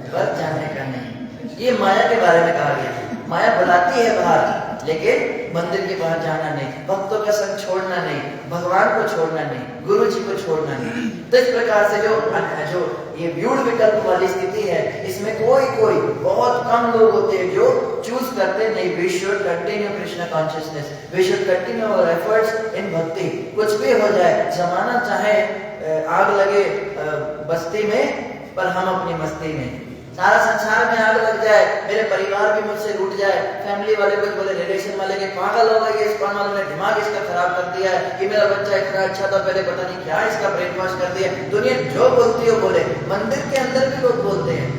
पर जाने का नहीं, ये माया के बारे में कहा गया। माया बुलाती है बाहर, लेकिन मंदिर के बाहर जाना नहीं, भक्तों का संग छोड़ना नहीं, भगवान को छोड़ना नहीं, गुरु जी को छोड़ना नहीं। तो इस प्रकार से जो ये व्यूढ़ विकल्प वाली स्थिति है, इसमें कोई बहुत कम लोग होते हैं जो चूज करते नहीं। We should continue Krishna consciousness, we should continue our efforts in bhakti. कुछ भी हो जाए, जमाना चाहे आग लगे बस्ती में, पर हम अपनी मस्ती में, सारा संसार में आग लग जाए, मेरे परिवार भी मुझसे रूठ जाए, फैमिली वाले कुछ बोले, रिलेशन वाले के पागल हो गए, इस पागल ने दिमाग इसका खराब कर दिया है, कि मेरा बच्चा इतना अच्छा था, पहले पता नहीं क्या इसका ब्रेन वॉश कर दिया। दुनिया जो बोलती हो बोले, मंदिर के अंदर भी लोग बोलते हैं,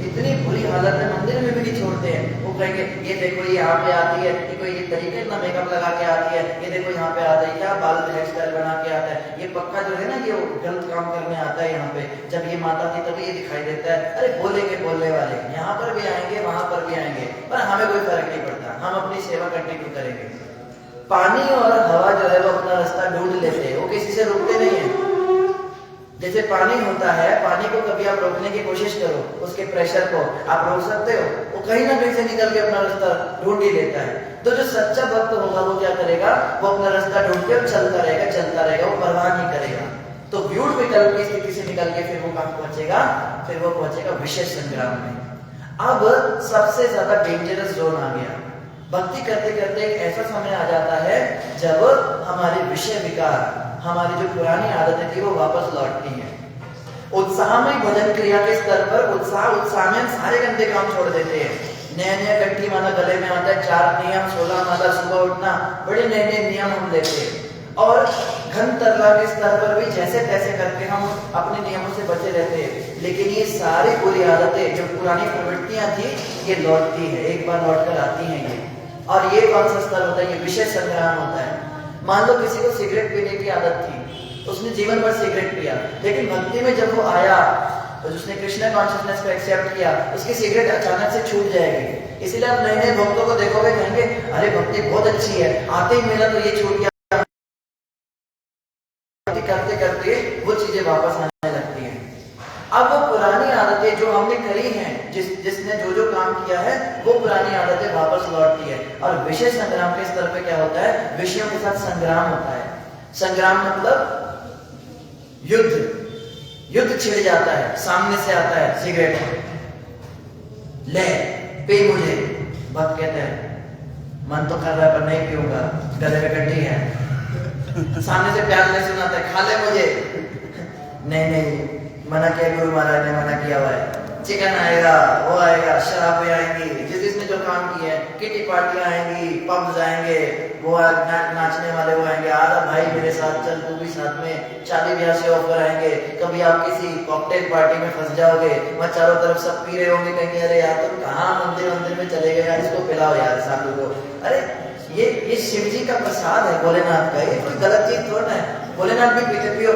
इतनी बुरी हालत है, मंदिर में भी नहीं छोड़ते हैं। वो कहेंगे ये देखो ये यहाँ पे आती है, ये कोई ये तरीके इतना मेकअप लगा के आती है, ये देखो यहाँ पे आता है, क्या बाल हेयर स्टाइल बना के आता है, ये पक्का जो है ना ये गलत काम करने आता है यहाँ पे। जब ये माता थी तभी ये दिखाई देता है। अरे बोलेंगे बोलने वाले, यहाँ पर भी आएंगे, वहां पर भी आएंगे, पर हमें कोई फर्क नहीं पड़ता, हम अपनी सेवा कंटिन्यू करेंगे। पानी और हवा जो है वो अपना रास्ता ढूंढ लेते हैं, वो किसी से रुकते नहीं है। जैसे पानी होता है, पानी को कभी आप रोकने की कोशिश करो, उसके प्रेशर को आप रोक सकते हो, वो कहीं ना कहीं से निकल के अपना रास्ता ढूंढ ही लेता है। तो जो सच्चा भक्त होगा वो क्या करेगा, वो अपना रास्ता ढूंढ के चलता रहेगा, वो परवाह नहीं करेगा। तो व्यूढ़ विकल्प की स्थिति से निकल के फिर वो कहां पहुंचेगा, फिर वो पहुंचेगा विषय संग्राम में। अब सबसे ज्यादा डेंजरस जोन आ गया। भक्ति करते करते एक ऐसा समय आ जाता है जब हमारे विषय विकार, हमारी जो पुरानी आदतें थी वो वापस लौटती हैं। उत्साह में भजन क्रिया के स्तर पर उत्साह में हम सारे गंदे काम छोड़ देते हैं। नया नया कंठी माला गले में आता है, 4 नियम 16 माला, सुबह उठना, बड़े नए नए नियम हम लेते हैं। और घन तरला के स्तर पर भी जैसे तैसे करके हम अपने नियमों से बचे रहते हैं। लेकिन ये सारी बुरी आदतें जो पुरानी प्रवृत्तियां थी ये लौटती है, एक बार लौट कर आती हैं ये। और ये कौन सा स्तर होता है? ये विषय संग्राम होता है। मान लो किसी को सिगरेट पीने की आदत थी, उसने जीवन भर सिगरेट पिया, लेकिन भक्ति में जब वो आया तो उसने कृष्ण कॉन्शियसनेस को एक्सेप्ट किया, उसकी सिगरेट अचानक से छूट जाएगी। इसीलिए आप नए नए भक्तों को देखोगे, कहेंगे अरे भक्ति बहुत अच्छी है, आते ही मेरा तो ये छूट गया। करते करते वो चीजें वापस आने लगती हैं। अब वो पुरानी आदतें जो हमने करी हैं, जिसने जो काम किया है, वो पुरानी आदतें वापस लौटती है। और विषय संग्राम के स्तर पे क्या होता है? विषयों के साथ संग्राम होता है। संग्राम मतलब युद्ध छिड़ जाता है, सामने से आता है सिगरेट, ले पी मुझे। भक्त कहते हैं मन तो कर रहा है पर नहीं पीऊंगा, गले में कंठी है। सामने से प्यार नहीं सुनाता है, खा ले मुझे। नहीं, मना किया, गुरु महाराज ने मना किया हुआ है। चिकन आएगा, वो आएगा, शराबें आएंगी, जिसने जो काम किया है, किटी पार्टियां आएंगी, पब्स आएंगे, वो नाचने वाले वो आएंगे, आजा भाई मेरे साथ चल, तू भी साथ में, शादी ब्याह से ऑफर आएंगे। कभी आप किसी कॉकटेल पार्टी में फंस जाओगे, वहाँ चारों तरफ सब पी रहे होंगे, कहेंगे अरे यार तुम कहाँ मंदिर में चले गए यार, इसको पिलाओ यार साधु को। अरे ये शिव जी का प्रसाद है भोलेनाथ का, ये कोई गलत चीज थोड़ा है। भोलेनाथ भी पीते पियो,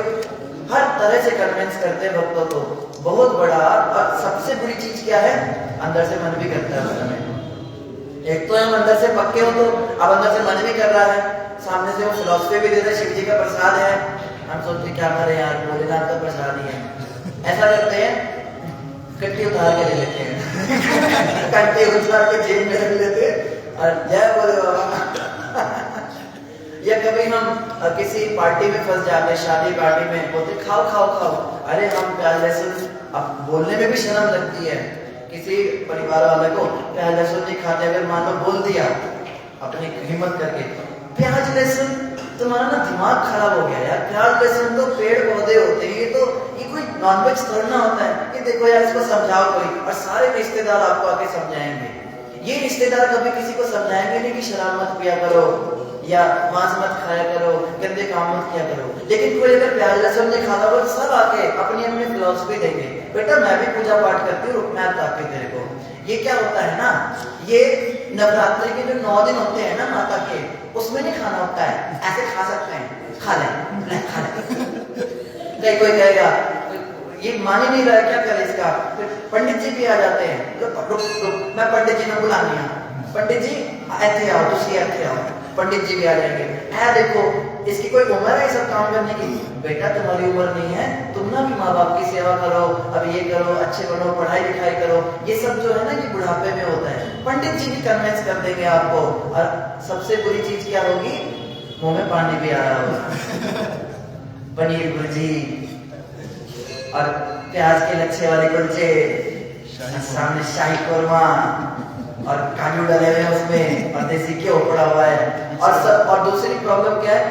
हर तरह से कन्विंस करते हैं भक्तों को। बहुत बड़ा और सबसे बुरी चीज क्या है? अंदर से मन भी करता है उस समय। एक तो हम अंदर से पक्के हो, तो अब अंदर से मन भी कर रहा है, सामने से वो फिलॉसफी भी देते हैं, शिव जी का प्रसाद है। हम सोचते क्या करें यार, भोलेनाथ का प्रसाद ही है। ऐसा करते हैं, कट्टी उतार के ले लेते हैं कट्टी उतार के जेब में रख लेते हैं और जय बोले बाबा। या कभी हम किसी पार्टी में फंस जाते, शादी पार्टी में, बोलते खाओ खाओ खाओ। अरे हम प्याज लहसुन, अब बोलने में भी शर्म लगती है किसी परिवार वाले को, प्याज लहसुन नहीं खाते, अगर मान लो बोल दिया अपनी हिम्मत करके, प्याज लहसुन, तुम्हारा ना दिमाग खराब हो गया यार, प्याज लहसुन तो पेड़ पौधे होते हैं, ये कोई नॉनवेज थोड़ा ना होता है, ये देखो यार इसको समझाओ कोई। और सारे रिश्तेदार आपको आके समझाएंगे। ये रिश्तेदार कभी किसी को समझाएंगे नहीं कि शराब मत पिया करो या मांस मत खाया करो, गंदे काम मत किया करो। लेकिन कोई अगर प्याज लहसुन नहीं खाता हो, सब आके अपनी अपनी फिलॉसफी देंगे, बेटा मैं भी पूजा पाठ करती हूँ, मैं बताती तेरे को। ये क्या होता है ना, ये नवरात्रि के जो 9 दिन होते हैं ना माता के, उसमें नहीं खाना होता है, ऐसे खा सकते हैं, खा ले खा ले। कोई कहेगा ये मान ही नहीं रहा, क्या करे इसका? फिर पंडित जी भी आ जाते हैं, रुक मैं पंडित जी ने बुलानी है, पंडित जी ऐसे आओ, तुसी ऐसे आओ। पंडित जी भी आ जाएंगे, है देखो इसकी कोई उम्र है सब काम करने की? बेटा तुम्हारी उम्र नहीं है, तुम ना भी माँ बाप की सेवा करो, अब ये करो, अच्छे बनो, पढ़ाई लिखाई करो। ये सब जो है ना ये बुढ़ापे में होता है। पंडित जी भी कन्विंस कर देंगे आपको। और सबसे बुरी चीज क्या होगी? मुंह में पानी भी आ रहा होगा। पनीर भुर्जी और प्याज के लच्छे वाले कुलचे, सामने शाही कोरमा और काजू डाले हुए उसमें और देसी घी पड़ा हुआ है। और दूसरी प्रॉब्लम क्या है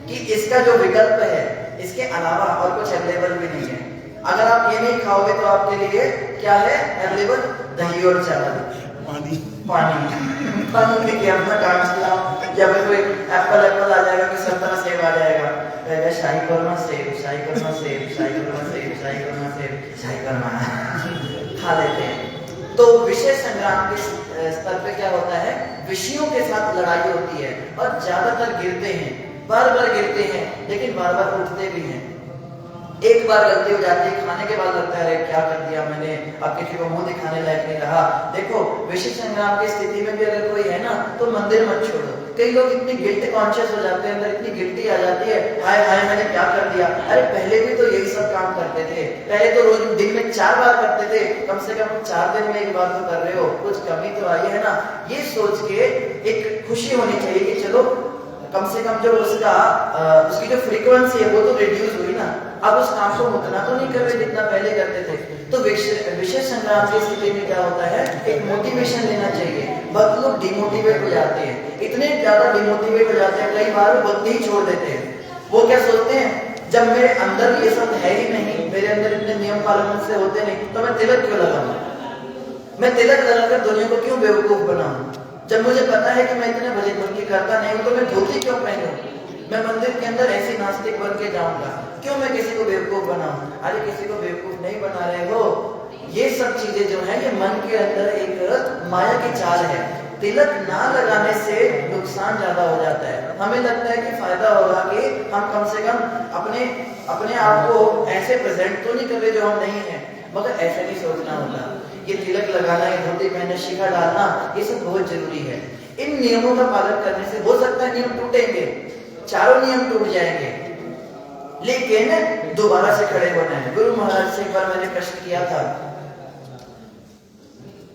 कि इसका जो विकल्प है, इसके अलावा और कुछ अवेलेबल भी नहीं है। अगर आप ये नहीं खाओगे तो आपके लिए क्या है अवेलेबल? दही और चावल, पानी लेके अपना काम चलाओ। या फिर कोई एप्पल आ जाएगा, कोई संतरा सेब आ जाएगा, शाही कोरमा सेब, शाही कोरमा सेब, शाही कोरमा सेब, शाही कोरमा सेब, शाही कोरमा खा लेते हैं। तो विषय संग्राम के स्तर पे क्या होता है? विषयों के साथ लड़ाई होती है और ज्यादातर गिरते हैं, बार बार गिरते हैं, लेकिन बार बार उठते भी हैं। एक बार गलती हो जाती है, खाने के बाद लगता है अरे क्या कर दिया मैंने, अब किसी को मुंह दिखाने लायक नहीं रहा। देखो विषय संग्राम की स्थिति में भी अगर कोई है ना, तो मंदिर मत छोड़ो। कई लोग इतनी गिल्ट कॉन्शियस हो जाते हैं, अंदर इतनी गिल्टी आ जाती है, हाय हाय मैंने क्या कर दिया। अरे पहले भी तो यही सब काम करते थे, पहले तो रोज दिन में 4 बार करते थे, कम से कम 4 दिन में 1 बार तो कर रहे हो, कुछ कमी तो आई है ना। ये सोच के एक खुशी होनी चाहिए कि चलो कम से कम जो उसकी जो फ्रीक्वेंसी है वो तो रिड्यूस हुई ना, अब उस काम को उतना तो नहीं कर रहे जितना पहले करते थे। तो विषय संग्राम की स्थिति में क्या होता है, एक मोटिवेशन लेना चाहिए। बहुत लोग डिमोटिवेट हो जाते हैं, इतने ज्यादा डिमोटिवेट हो जाते हैं, कई बार वो भक्ति ही छोड़ देते हैं। वो क्या सोचते हैं, जब मेरे अंदर ये सब है ही नहीं, मेरे अंदर इतने नियम पालन से होते नहीं, तो मैं तिलक क्यों लगाऊं? मैं तिलक लगाकर दुनिया को क्यों बेवकूफ बनाऊं? जब मुझे पता है कि मैं इतने भले मन की करता नहीं हूं, तो मैं धोती क्यों पहनूं? मैं मंदिर के अंदर ऐसी नास्तिक बन के जाऊंगा, क्यों मैं किसी को बेवकूफ बनाऊं? अरे किसी को बेवकूफ नहीं बना रहे हो, ये सब चीजें जो है ये मन के अंदर एक माया की चाल है। तिलक ना लगाने से नुकसान ज्यादा हो जाता है। हमें लगता है कि फायदा होगा कि हम कम से कम अपने आप को ऐसे प्रेजेंट तो नहीं कर रहे जो हम नहीं है, मगर ऐसे नहीं सोचना होता। ये तिलक लगाना, ये धोती पहनना, शिखा डालना, ये सब बहुत जरूरी है। इन नियमों का पालन करने से हो सकता है नियम टूटेंगे, चारों नियम टूट जाएंगे, लेकिन दोबारा से खड़े होना है। गुरु महाराज से एक बार मैंने प्रश्न किया था,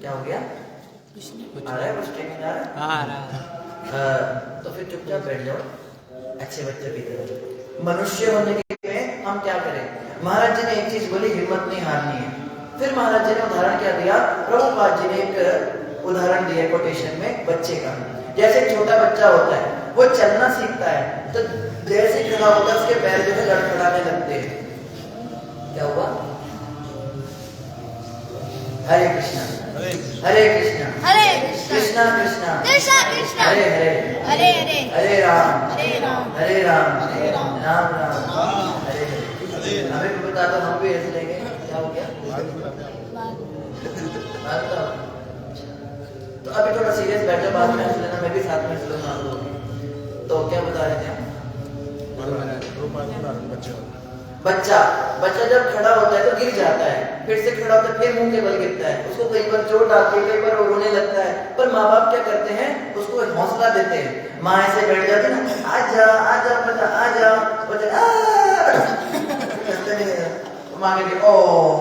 क्या हो गया? आ रहा है कुछ ट्रेनिंग आ रहा है? तो फिर चुपचाप बैठ जाओ अच्छे बच्चे की तरह। मनुष्य होने के लिए हम क्या करें? महाराज जी ने एक चीज बोली, हिम्मत नहीं हारनी है। फिर महाराज जी ने उदाहरण क्या दिया? प्रभुपाद जी ने एक उदाहरण दिया कोटेशन में बच्चे का। जैसे एक छोटा बच्चा होता है, वो चलना सीखता है, तो जैसे खड़ा होता है उसके पैर जो है लड़खड़ाने लगते हैं। क्या हुआ? हरे कृष्णा हरे कृष्णा कृष्णा कृष्णा कृष्णा हरे हरे हरे हरे हरे राम हरे राम राम राम हरे हरे। हमें भी बता दो, हम भी ऐसे लेंगे। क्या हो गया? तो अभी थोड़ा सीरियस बैठो, बाद में हंस लेना, मैं भी साथ में हंस लूंगा। तो क्या बता रहे थे? बच्चा जब खड़ा होता है तो गिर जाता है, फिर से खड़ा होता है, फिर मुंह के बल गिरता है, उसको कई बार चोट आती है, कई बार वो रोने लगता है, पर माँ बाप क्या करते हैं? उसको हौसला देते हैं। माँ ऐसे बैठ जाती है ना, आजा आजा बच्चा आजा बच्चा, माँ कहती है ओ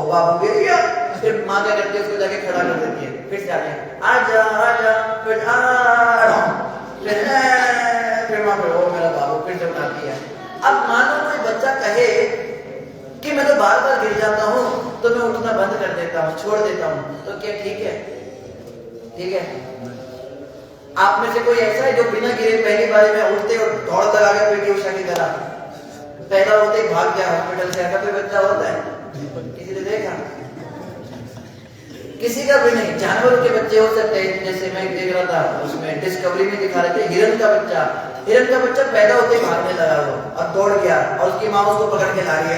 बाबू गिर गया, फिर माँ क्या करती है? उसको जाके खड़ा कर देती है, फिर से आके आजा आजा, फिर माँ फिर ओ मेरा बाबू, फिर से उठाती है। अब मानो कोई बच्चा कहे कि मैं तो बार बार गिर जाता हूँ, तो मैं उठना बंद कर देता हूँ, छोड़ देता हूँ, तो क्या ठीक है? ठीक है? आप में से कोई ऐसा है जो बिना गिरे पहली बार में उठते और दौड़ लगा के पीटी उषा की तरह पैदा होते ही भाग गया हॉस्पिटल से? ऐसा कोई बच्चा होता है? किसी ने देखा? किसी का भी नहीं। जानवरों के बच्चे हो सकते हैं, जैसे मैं देख रहा था उसमें डिस्कवरी में दिखा रहे थे, हिरन का बच्चा पैदा होते ही भागने लगा वो और दौड़ गया और उसकी माँ उसको पकड़ के ला रही है।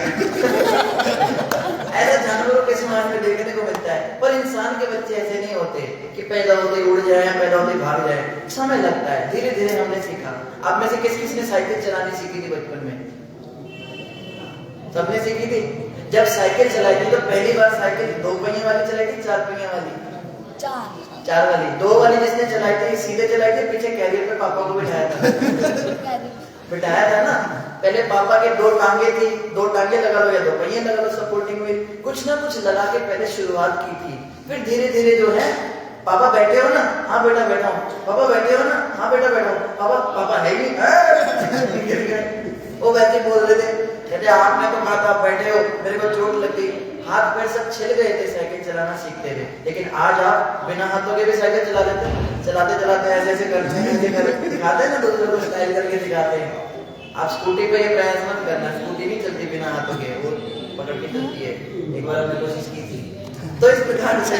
ऐसा जानवरों के समाज में देखने को मिलता है, पर इंसान के बच्चे ऐसे नहीं होते कि पैदा होते ही उड़ जाए या पैदा होते ही भाग जाए। समय लगता है, धीरे धीरे हमने सीखा। आप में से किस ने साइकिल चलानी सीखी थी बचपन में? सबने सीखी थी। जब साइकिल चलाई थी तो पहली बार साइकिल 2 पहिए वाली चलाई थी, 4 पहिए वाली? 4 वाली। 2 वाली जिसने चलाई थी सीधे चलाई थी, पीछे कैरियर पे पापा को बिठाया था। बिठाया था ना, पहले पापा के 2 टांगे थी, 2 टांगे लगा लो या 2 पहिए लगा लो, सपोर्टिंग व्हील कुछ ना कुछ लगा के पहले शुरुआत की थी। फिर धीरे धीरे जो है, पापा बैठे हो ना? हाँ बेटा बैठा हूँ। पापा बैठे हो ना? हाँ बेटा बैठा हूँ। पापा है ही वो वैसे बोल रहे थे, कहते आपने तो कहा था बैठे हो, मेरे को चोट लग गई, हाथ पैर सब छिल गए थे साइकिल चलाना सीखते थे। लेकिन आज आप बिना हाथों के भी साइकिल चला लेते, चलाते ऐसे ऐसे करते हैं, ऐसे कर दिखाते हैं ना, दूसरे को स्टाइल करके दिखाते हैं। आप स्कूटी पे ये प्रयास मत करना, स्कूटी नहीं चलती बिना हाथों के, वो पकड़ के चलती है। एक बार हमने कोशिश की थी। तो इस प्रकार से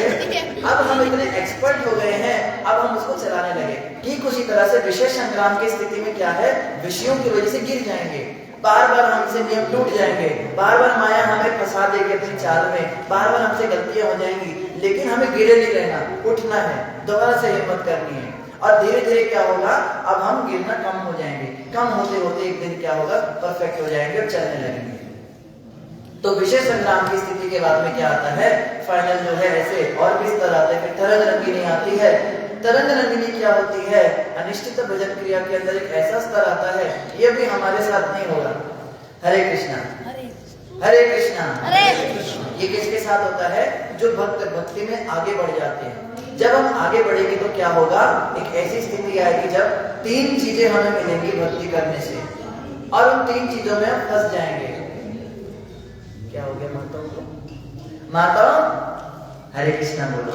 अब हम इतने एक्सपर्ट हो गए हैं, अब हम उसको चलाने लगे। ठीक उसी तरह से विषय संग्राम की स्थिति में क्या है? विषयों की वजह से गिर जाएंगे, बार बार हमसे नियम टूट जाएंगे, बार बार माया हमें फंसा देगी अपनी चाल में, बार बार हमसे गलतियां हो जाएंगी, लेकिन हमें गिरे नहीं रहना, उठना है, दोबारा से हिम्मत करनी है। और धीरे धीरे क्या होगा? अब हम गिरना कम हो जाएंगे, कम होते होते एक दिन क्या होगा? परफेक्ट हो जाएंगे और चलने लगेंगे। तो विषय संग्राम की स्थिति के बाद में क्या आता है? फाइनल जो है ऐसे और भी स्तर आते हैं। फिर तरंग रंगिनी आती है। तरंग रंगिनी क्या होती है? अनिश्चित भजन क्रिया के अंदर एक ऐसा स्तर आता है, ये भी हमारे साथ नहीं होगा। हरे कृष्णा हरे कृष्णा। ये किसके साथ होता है? जो भक्त भक्ति में आगे बढ़ जाते हैं। जब हम आगे बढ़ेंगे तो क्या होगा? एक ऐसी स्थिति आएगी जब 3 चीजें हमें मिलेंगी भक्ति करने से, और उन 3 चीजों में हम फंस जाएंगे। क्या हो गया माताओं को? माताओं हरे कृष्णा बोलो।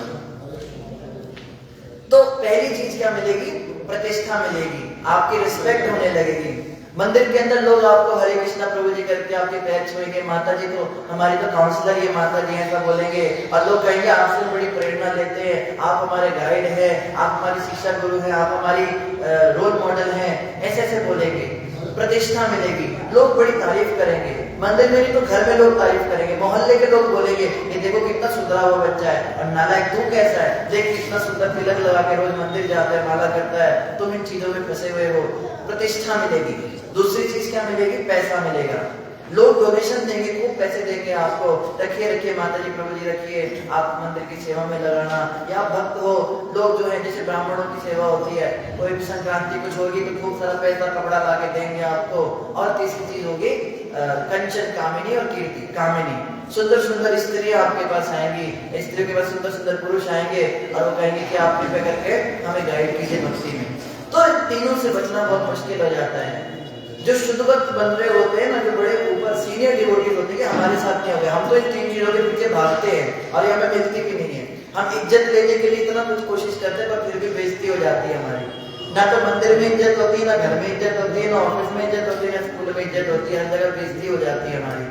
तो पहली चीज क्या मिलेगी? प्रतिष्ठा मिलेगी, आपकी रिस्पेक्ट होने लगेगी, मंदिर के अंदर लोग आपको हरे कृष्णा प्रभु जी करके आपके पैर छुएंगे, माता जी तो हमारी तो काउंसलर ये माता जी ऐसा बोलेंगे, और लोग कहेंगे आपसे बड़ी प्रेरणा लेते हैं, आप हमारे गाइड हैं, आप हमारी शिक्षा गुरु हैं, आप हमारी रोल मॉडल हैं, ऐसे ऐसे बोलेंगे, प्रतिष्ठा मिलेगी, लोग बड़ी तारीफ करेंगे। मंदिर में नहीं तो घर में लोग तारीफ करेंगे, मोहल्ले के लोग बोलेंगे ये देखो कितना सुधरा हुआ बच्चा है, और नालायक तू कैसा है, देख कितना सुंदर तिलक लगा के रोज मंदिर जाता है, माला करता है, तुम इन चीजों में फंसे हुए हो। प्रतिष्ठा मिलेगी। दूसरी चीज क्या मिलेगी? पैसा मिलेगा। लोग डोनेशन देंगे, खूब पैसे देंगे आपको, रखिए रखिए माता जी प्रभु जी रखिए, आप मंदिर की सेवा में लगाना, या भक्त हो, लोग जो है जैसे ब्राह्मणों की सेवा होती है, कोई भी संक्रांति कुछ होगी तो खूब सारा पैसा कपड़ा ला के देंगे आपको। और तीसरी चीज होगी कंचन कामिनी और कीर्ति कामिनी, सुंदर सुंदर स्त्री आपके पास आएंगी, स्त्रियों के पास सुंदर सुंदर पुरुष आएंगे और वो कहेंगे कि आप कृपया करके हमें गाइड कीजिए भक्ति में। तो इन तीनों से बचना बहुत मुश्किल हो जाता है। जो शुद्ध भक्त बन रहे होते हैं ना, जो बड़े ऊपर सीनियर डिवोटीज होते हैं कि हमारे साथ नहीं हो गया, हम तो इन तीन चीजों के पीछे भागते हैं और ये हमें मिलती भी नहीं है। हम इज्जत लेने के लिए इतना कुछ कोशिश करते हैं पर फिर भी बेइज्जती हो जाती है हमारी। ना तो मंदिर में इज्जत होती है, ना घर में इज्जत होती है, ना ऑफिस में इज्जत होती है, ना स्कूल में इज्जत होती है, हर जगह बेइज्जती हो जाती है हमारी।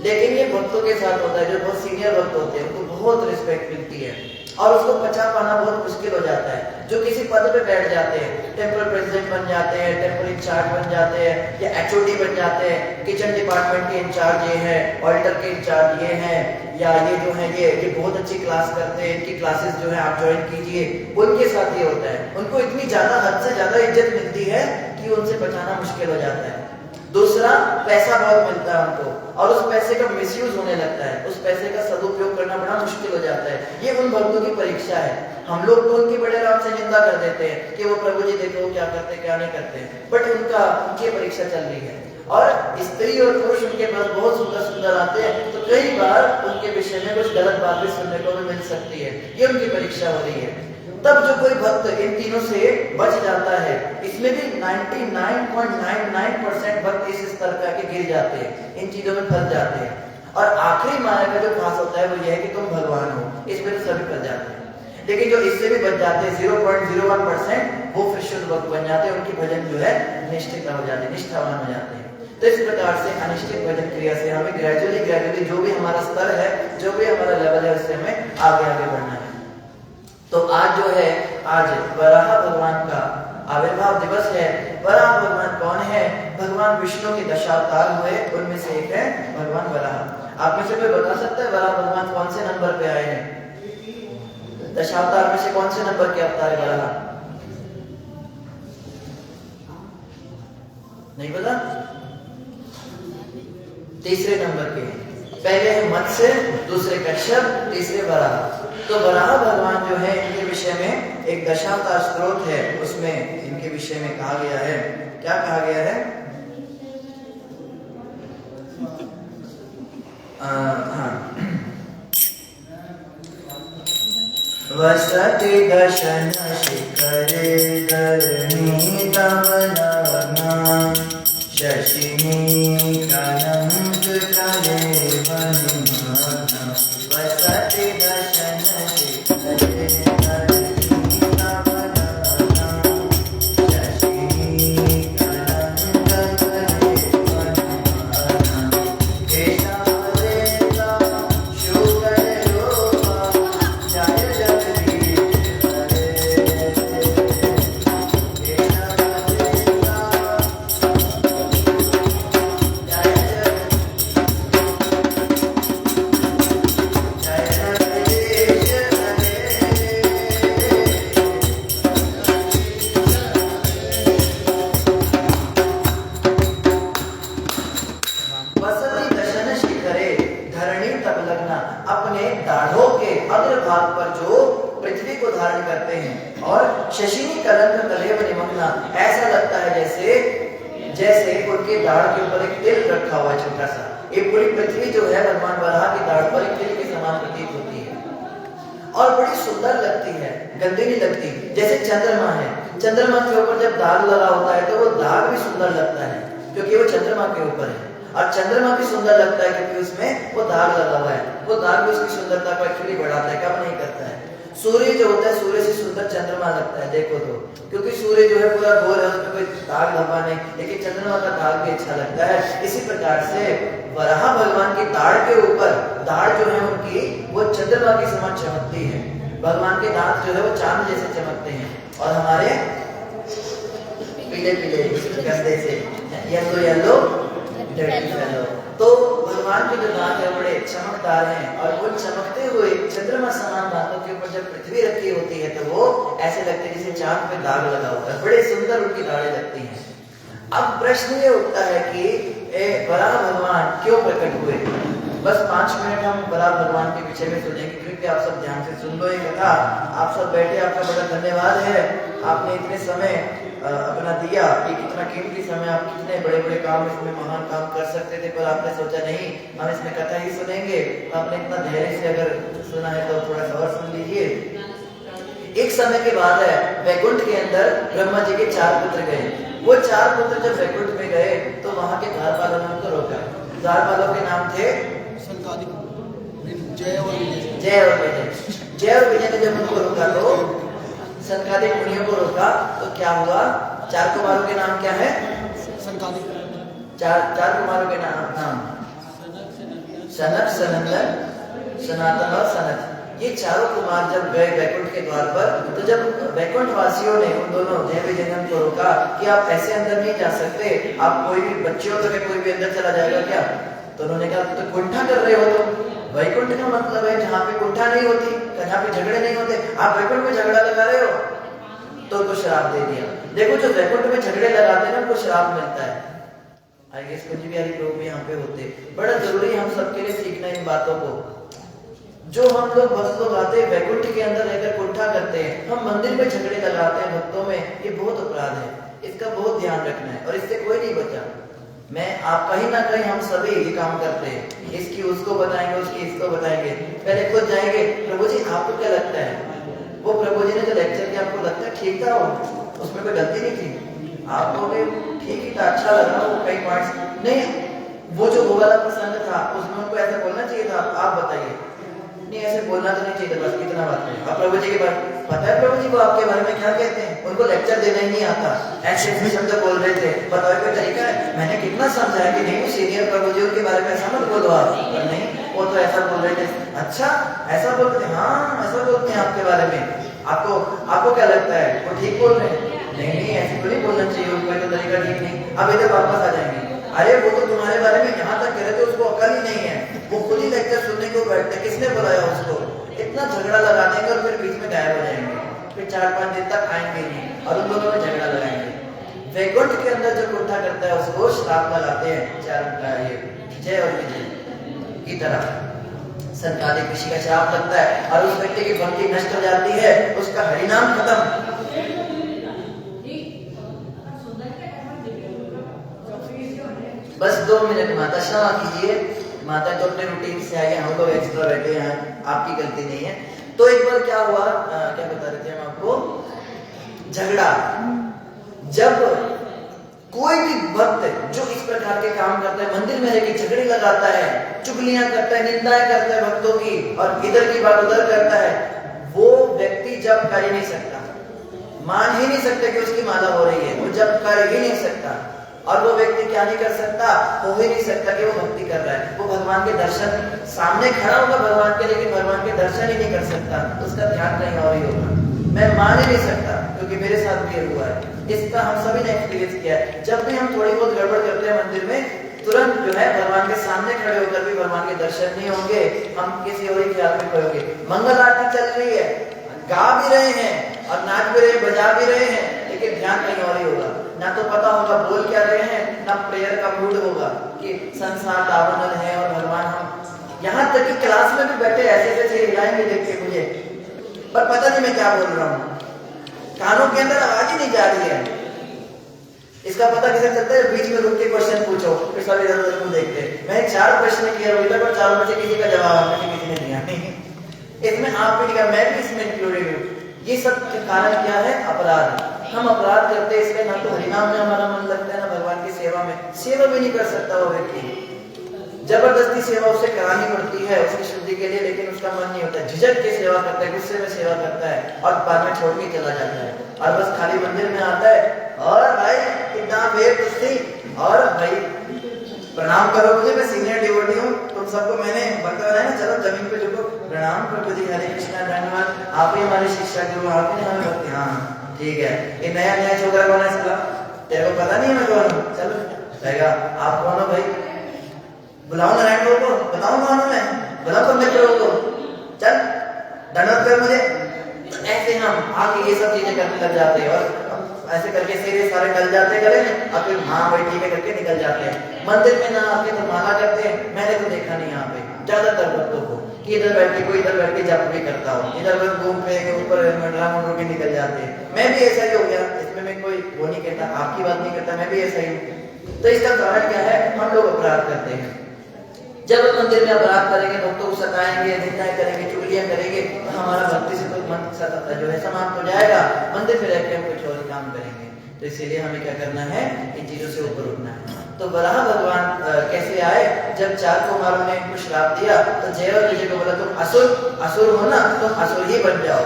लेकिन ये भक्तों के साथ होता है, जो बहुत सीनियर भक्त होते हैं उनको बहुत रिस्पेक्ट मिलती है और उसको पचा पाना बहुत मुश्किल हो जाता है। जो किसी पद पे बैठ जाते हैं, टेंपल प्रेसिडेंट बन जाते हैं, टेंपल इंचार्ज बन जाते हैं, या एचओडी बन जाते हैं, किचन डिपार्टमेंट के इंचार्ज ये हैं, ऑडिटर के इंचार्ज ये हैं, या ये जो है ये बहुत अच्छी क्लास करते हैं, इनकी क्लासेस जो है आप ज्वाइन कीजिए, उनके साथ ये होता है। उनको इतनी ज्यादा, हद से ज्यादा इज्जत मिलती है कि उनसे बचाना मुश्किल हो जाता है। दूसरा, पैसा बहुत मिलता है उनको और उस पैसे का मिसयूज होने लगता है, उस पैसे का सदुपयोग करना बड़ा मुश्किल हो जाता है। ये उन भक्तों की परीक्षा है। हम लोग तो उनकी बड़े आराम से निंदा कर देते हैं कि वो प्रभु जी देखो क्या करते क्या नहीं करते, बट उनकी परीक्षा चल रही है। और स्त्री और पुरुष उनके पास बहुत सुंदर सुंदर आते हैं, तो कई बार उनके विषय में कुछ गलत बात भी सुनने को भी मिल सकती है। ये उनकी परीक्षा हो रही है। तब जो कोई भक्त इन तीनों से बच जाता है, इसमें भी 99.99% भक्त इस स्तर पे आके गिर जाते हैं, इन चीजों में फंस जाते हैं। और आखिरी मार्ग का जो खास होता है वो ये है कि तुम भगवान हो, इसमें तो सभी फंस जाते हैं। लेकिन जो इससे भी बच जाते हैं 0.01%, वो फिर शुद्ध भक्त बन जाते हैं, उनकी भजन जो है निष्ठिता हो जाती है, निष्ठावान हो जाते हैं। तो इस प्रकार से अनिष्ठित भजन क्रिया से हमें ग्रेजुअली जो भी हमारा स्तर है, जो भी हमारा लेवल है, उससे हमें आगे बढ़ना है। तो आज जो है, आज वराह भगवान का आविर्भाव दिवस है। वराह भगवान कौन है? भगवान विष्णु के दशावतार हुए, उनमें से एक है भगवान वराह। आप में से कोई बता सकता है वराह भगवान कौन से नंबर पे आए हैं? दशावतार में से कौन से नंबर के अवतार है वराह? नहीं पता? तीसरे नंबर के। पहले है मत्स्य, दूसरे कश्यप, तीसरे वराह। तो वराह भगवान जो है, इनके विषय में एक दशावतार स्त्रोत है, उसमें इनके विषय में कहा गया है। क्या कहा गया है? वसति दशन शिखरे धरणी नवनवना शशिनी अनंत करे वनमाना। वसति दशन शिखरे धरणी नवनवना शशिनी अनंत करे वनमाना। केशवरेता शुभ्र रूपा जय जगदीश हरे। अपने दाढ़ों के अग्रभाग पर जो पृथ्वी को धारण करते हैं, और शशिनी कलंक कलेव निमग्ना, ऐसा लगता है जैसे उनके दाढ़ के ऊपर एक तिल रखा हुआ है छोटा सा। ये पूरी पृथ्वी जो है भगवान वराह की दाढ़ पर एक तिल के समान प्रतीत होती है और बड़ी सुंदर लगती है, गंदी नहीं लगती। जैसे चंद्रमा है, चंद्रमा के ऊपर जब दाग लगा होता है तो वो दाग भी सुंदर लगता है क्योंकि वो चंद्रमा के ऊपर है, और चंद्रमा भी सुंदर लगता है क्योंकि उसमें वो दाग लगा हुआ है। वो दाग भी उसकी सुंदरता को एक्चुअली बढ़ाता है, कम नहीं करता है। सूर्य जो होता है, सूर्य से सुंदर चंद्रमा लगता है, देखो तो, क्योंकि सूर्य जो है पूरा गोल है, उसमें कोई दाग धब्बा नहीं, लेकिन चंद्रमा का दाग भी अच्छा लगता है। इसी प्रकार से वराह भगवान की दाढ़ के ऊपर, दाढ़ जो है उनकी वो चंद्रमा के समान चमकती है, भगवान के दांत जो है वो चांद जैसे चमकते हैं, और हमारे पीले पीले गंदे से येलो येलो डर्टी फेलो। तो भगवान के जो दांत है बड़े चमकदार हैं, और वो चमकते हुए चंद्रमा समान दांतों के ऊपर जब पृथ्वी रखी होती है तो वो ऐसे लगते हैं जैसे चांद पे दाग लगा होता है, बड़े सुंदर उनकी दाढ़ें लगती हैं। अब प्रश्न ये उठता है कि वराह भगवान क्यों प्रकट हुए? बस 5 मिनट हम वराह भगवान के विषय में सुनेंगे, क्योंकि आप सब ध्यान से सुन लो ये कथा। आप सब बैठे, आपका बड़ा धन्यवाद है, आपने इतने समय अपना दिया, कि कितना कीमती समय, आप कितने बड़े बड़े काम इसमें महान काम कर सकते थे, पर आपने सोचा नहीं हम इसमें कथा ही सुनेंगे। आपने इतना धैर्य से अगर सुना है तो थोड़ा सा और सुन लीजिए। एक समय के बाद है, वैकुंठ के अंदर ब्रह्मा जी के 4 पुत्र गए। वो 4 पुत्र जब वैकुंठ में गए तो वहां के द्वारपालों ने उनको रोका। द्वारपालों के नाम थे जय और विजय। जय और विजय ने जब उनको रोका तो सनकादिक मुनियों को रोका, तो क्या हुआ? 4 कुमारों के नाम क्या है? चार कुमारों के नाम सनक, सनंदन, सनातन और सनत। ये चारों कुमार जब गए वैकुंठ के द्वार पर, तो जब वैकुंठ वासियों ने उन दोनों जय विजयन को रोका कि आप ऐसे अंदर नहीं जा सकते, आप कोई भी बच्चे हो तो कोई भी अंदर चला जाएगा क्या? तो उन्होंने कहा तो कुंठा कर रहे हो तुम। वैकुंठ का मतलब है जहाँ पे कुंठा नहीं होती, जहाँ पे झगड़े नहीं होते, आप वैकुंठ में झगड़ा लगा रहे हो, तो उनको श्राप दे दिया। देखो जो वैकुंठ में झगड़े लगाते हैं ना, उनको श्राप मिलता है। आई गेस कुछ भी लोग भी यहाँ पे होते। बड़ा जरूरी है हम सबके लिए सीखना इन बातों को। जो हम लोग भक्त लोग आते हैं वैकुंठ के अंदर रहकर कुंठा करते हैं, हम मंदिर में झगड़े लगाते हैं भक्तों में, ये बहुत अपराध है, इसका बहुत ध्यान रखना है, और इससे कोई नहीं बचा। मैं आप कहीं ना कहीं हम सभी ये काम करते हैं, इसकी उसको बताएंगे, उसकी इसको बताएंगे, पहले खुद जाएंगे प्रभु जी आपको क्या लगता है? वो प्रभु जी ने जो लेक्चर किया आपको लगता है ठीक था, वो उसमें कोई गलती नहीं थी, आपको भी ठीक ही था, अच्छा लगा वो कई पॉइंट्स नहीं, वो जो वो वाला प्रसंग था उसमें उनको ऐसा बोलना चाहिए था, आप बताइए। नहीं ऐसे बोलना तो नहीं चाहिए, बस कितना बात है। अब प्रभु जी के बारे में पता है, प्रभु जी को आपके बारे में क्या कहते हैं? उनको लेक्चर देना ही नहीं आता, ऐसे भी शब्द बोल रहे थे, बताओ कोई तरीका है? मैंने कितना समझाया कि नहीं सीनियर प्रभु जी उनके बारे में ऐसा मत बोलो आप, पर नहीं वो तो ऐसा बोल रहे थे। अच्छा ऐसा बोलते हैं? हाँ ऐसा बोलते हैं आपके बारे में। आपको क्या लगता है वो ठीक बोल रहे हैं? नहीं ऐसे तो नहीं बोलना चाहिए, उनको तो तरीका ठीक नहीं। अब इधर वापस आ जाएंगे, अरे वो तो तुम्हारे बारे में यहाँ तक कह रहे थे, उसको अकल ही नहीं है, वो खुद ही लेक्चर सुनने को बैठते, किसने बुलाया उसको? इतना झगड़ा लगा देंगे और फिर बीच में गायब हो जाएंगे, फिर 4-5 दिन तक आएंगे नहीं और उन दोनों में झगड़ा लगाएंगे। वैकुंठ के अंदर जो कुंठा करता है उसको श्राप लगाते हैं, 4 ये जय और विजय की तरह सनकादिक ऋषि का श्राप लगता है और उस व्यक्ति की भक्ति नष्ट हो जाती है, उसका हरिनाम खत्म। बस 2 मिनट माता क्षमा कीजिए, माता तो अपने रूटीन से आई है, हम लोग एक्स्ट्रा बैठे हैं, आपकी गलती नहीं है। तो एक बार क्या हुआ, क्या बता रहे थे हम आपको? झगड़ा। जब कोई भी भक्त जो इस प्रकार के काम करता है, मंदिर में रहकर झगड़े लगाता है, चुगलियां करता है, निंदाएं करता है भक्तों की और इधर की बात उधर करता है, वो व्यक्ति जब कर ही नहीं सकता, मान ही नहीं सकता कि उसकी माला हो रही है, वो जब कर ही नहीं सकता। और वो व्यक्ति क्या नहीं कर सकता, हो ही नहीं सकता कि वो भक्ति कर रहा है। वो भगवान के दर्शन सामने खड़ा होगा भगवान के, लेकिन भगवान के दर्शन ही नहीं कर सकता, उसका ध्यान कहीं और ही होगा। मैं मान ही नहीं सकता, क्योंकि मेरे साथ भी हुआ है, इसका हम सभी ने एक्सपीरियंस किया है। जब भी हम थोड़ी बहुत गड़बड़ करते हैं मंदिर में, तुरंत जो है भगवान के सामने खड़े होकर भी भगवान के दर्शन नहीं होंगे, हम किसी और ही ख्याल में खोएंगे। मंगल आरती चल रही है, गा भी रहे हैं और नाच भी रहे, बजा भी रहे हैं, लेकिन ध्यान कहीं और ही होगा। ना तो पता होगा बोल क्या रहे हैं, ना प्रेयर का मूड होगा कि संसार दावानल है और भगवान हम। यहाँ तक कि क्लास में भी बैठे ऐसे हिलाएंगे देख के मुझे, पर पता नहीं मैं क्या बोल रहा हूँ, कानों के अंदर आवाज ही नहीं जा रही है। इसका पता कैसे चलता है? बीच में रुक के क्वेश्चन पूछो, फिर सब इधर उधर को देखते। मैंने 4 प्रश्न किए अभी तक और 4 में से किसी का जवाब किसी ने दिया नहीं। इसमें आप भी, मैं भी इसमें इंक्लूडेड हूँ। ये सब के कारण क्या है? अपराध। हम अपराध करते हैं, इसलिए ना तो हरिनाम में हमारा मन लगता है, ना भगवान की सेवा में। सेवा भी नहीं कर सकता वो व्यक्ति। जबरदस्ती सेवा उसे करानी पड़ती है उसकी शुद्धि के लिए, लेकिन उसका मन नहीं होता, झिझक के सेवा करता है, गुस्से में सेवा करता है और बाद में छोड़ के चला जाता है और बस खाली मंदिर में आता है और भाई कितना बेर तुझसे और भाई प्रणाम करो मुझे, मैं सीनियर डिवोटी हूँ, तुम सबको मैंने बताया ना, चलो जमीन पे झुको प्रणाम प्रभु जी, हरे कृष्णा धन्यवाद, आप ही हमारे शिक्षा गुरु, आप ही हमें भक्ति। हाँ ठीक है, ये नया नया छोकरा कौन है साला, तेरे को पता नहीं है मैं कौन हूँ, चलो कहेगा आप कौन हो भाई, बुलाओ नारायण गौर को, बताओ कौन हूँ मैं, बुलाओ पंडित को, चल दंडवत कर मुझे। तो ऐसे हम आगे ये सब चीजें करने लग जाते हैं और ऐसे करके सीधे सारे टल जाते हैं गले में और फिर हाँ भाई ठीक है करके निकल जाते हैं। मंदिर में ना आके तो माला करते हैं, मैंने तो देखा नहीं यहाँ पे ज्यादातर भक्तों को कि इधर बैठ के कोई इधर बैठ के जप भी करता हो, इधर बस घूम पे ऊपर मंडरा मुंडो के निकल जाते हैं। मैं भी ऐसा ही हो गया, इसमें मैं कोई वो नहीं कहता, आपकी बात नहीं करता, मैं भी ऐसा ही हूँ। तो इसका कारण क्या है, हम लोग अपराध करते हैं। जब मंदिर में अपराध करेंगे, भक्तों को सताएंगे, निंदाएं करेंगे, चुगलियां करेंगे, तो हमारा भक्ति से तो मन जो है समाप्त हो जाएगा, मंदिर में रह के हम कुछ और काम करेंगे। तो इसीलिए हमें क्या करना है, इन चीजों से ऊपर उठना है। तो बराह भगवान कैसे आए, जब 4 कुमारों ने इनको श्राप दिया तो जय और विजय को बोला तुम असुर हो ना, तुम असुर ही बन जाओ,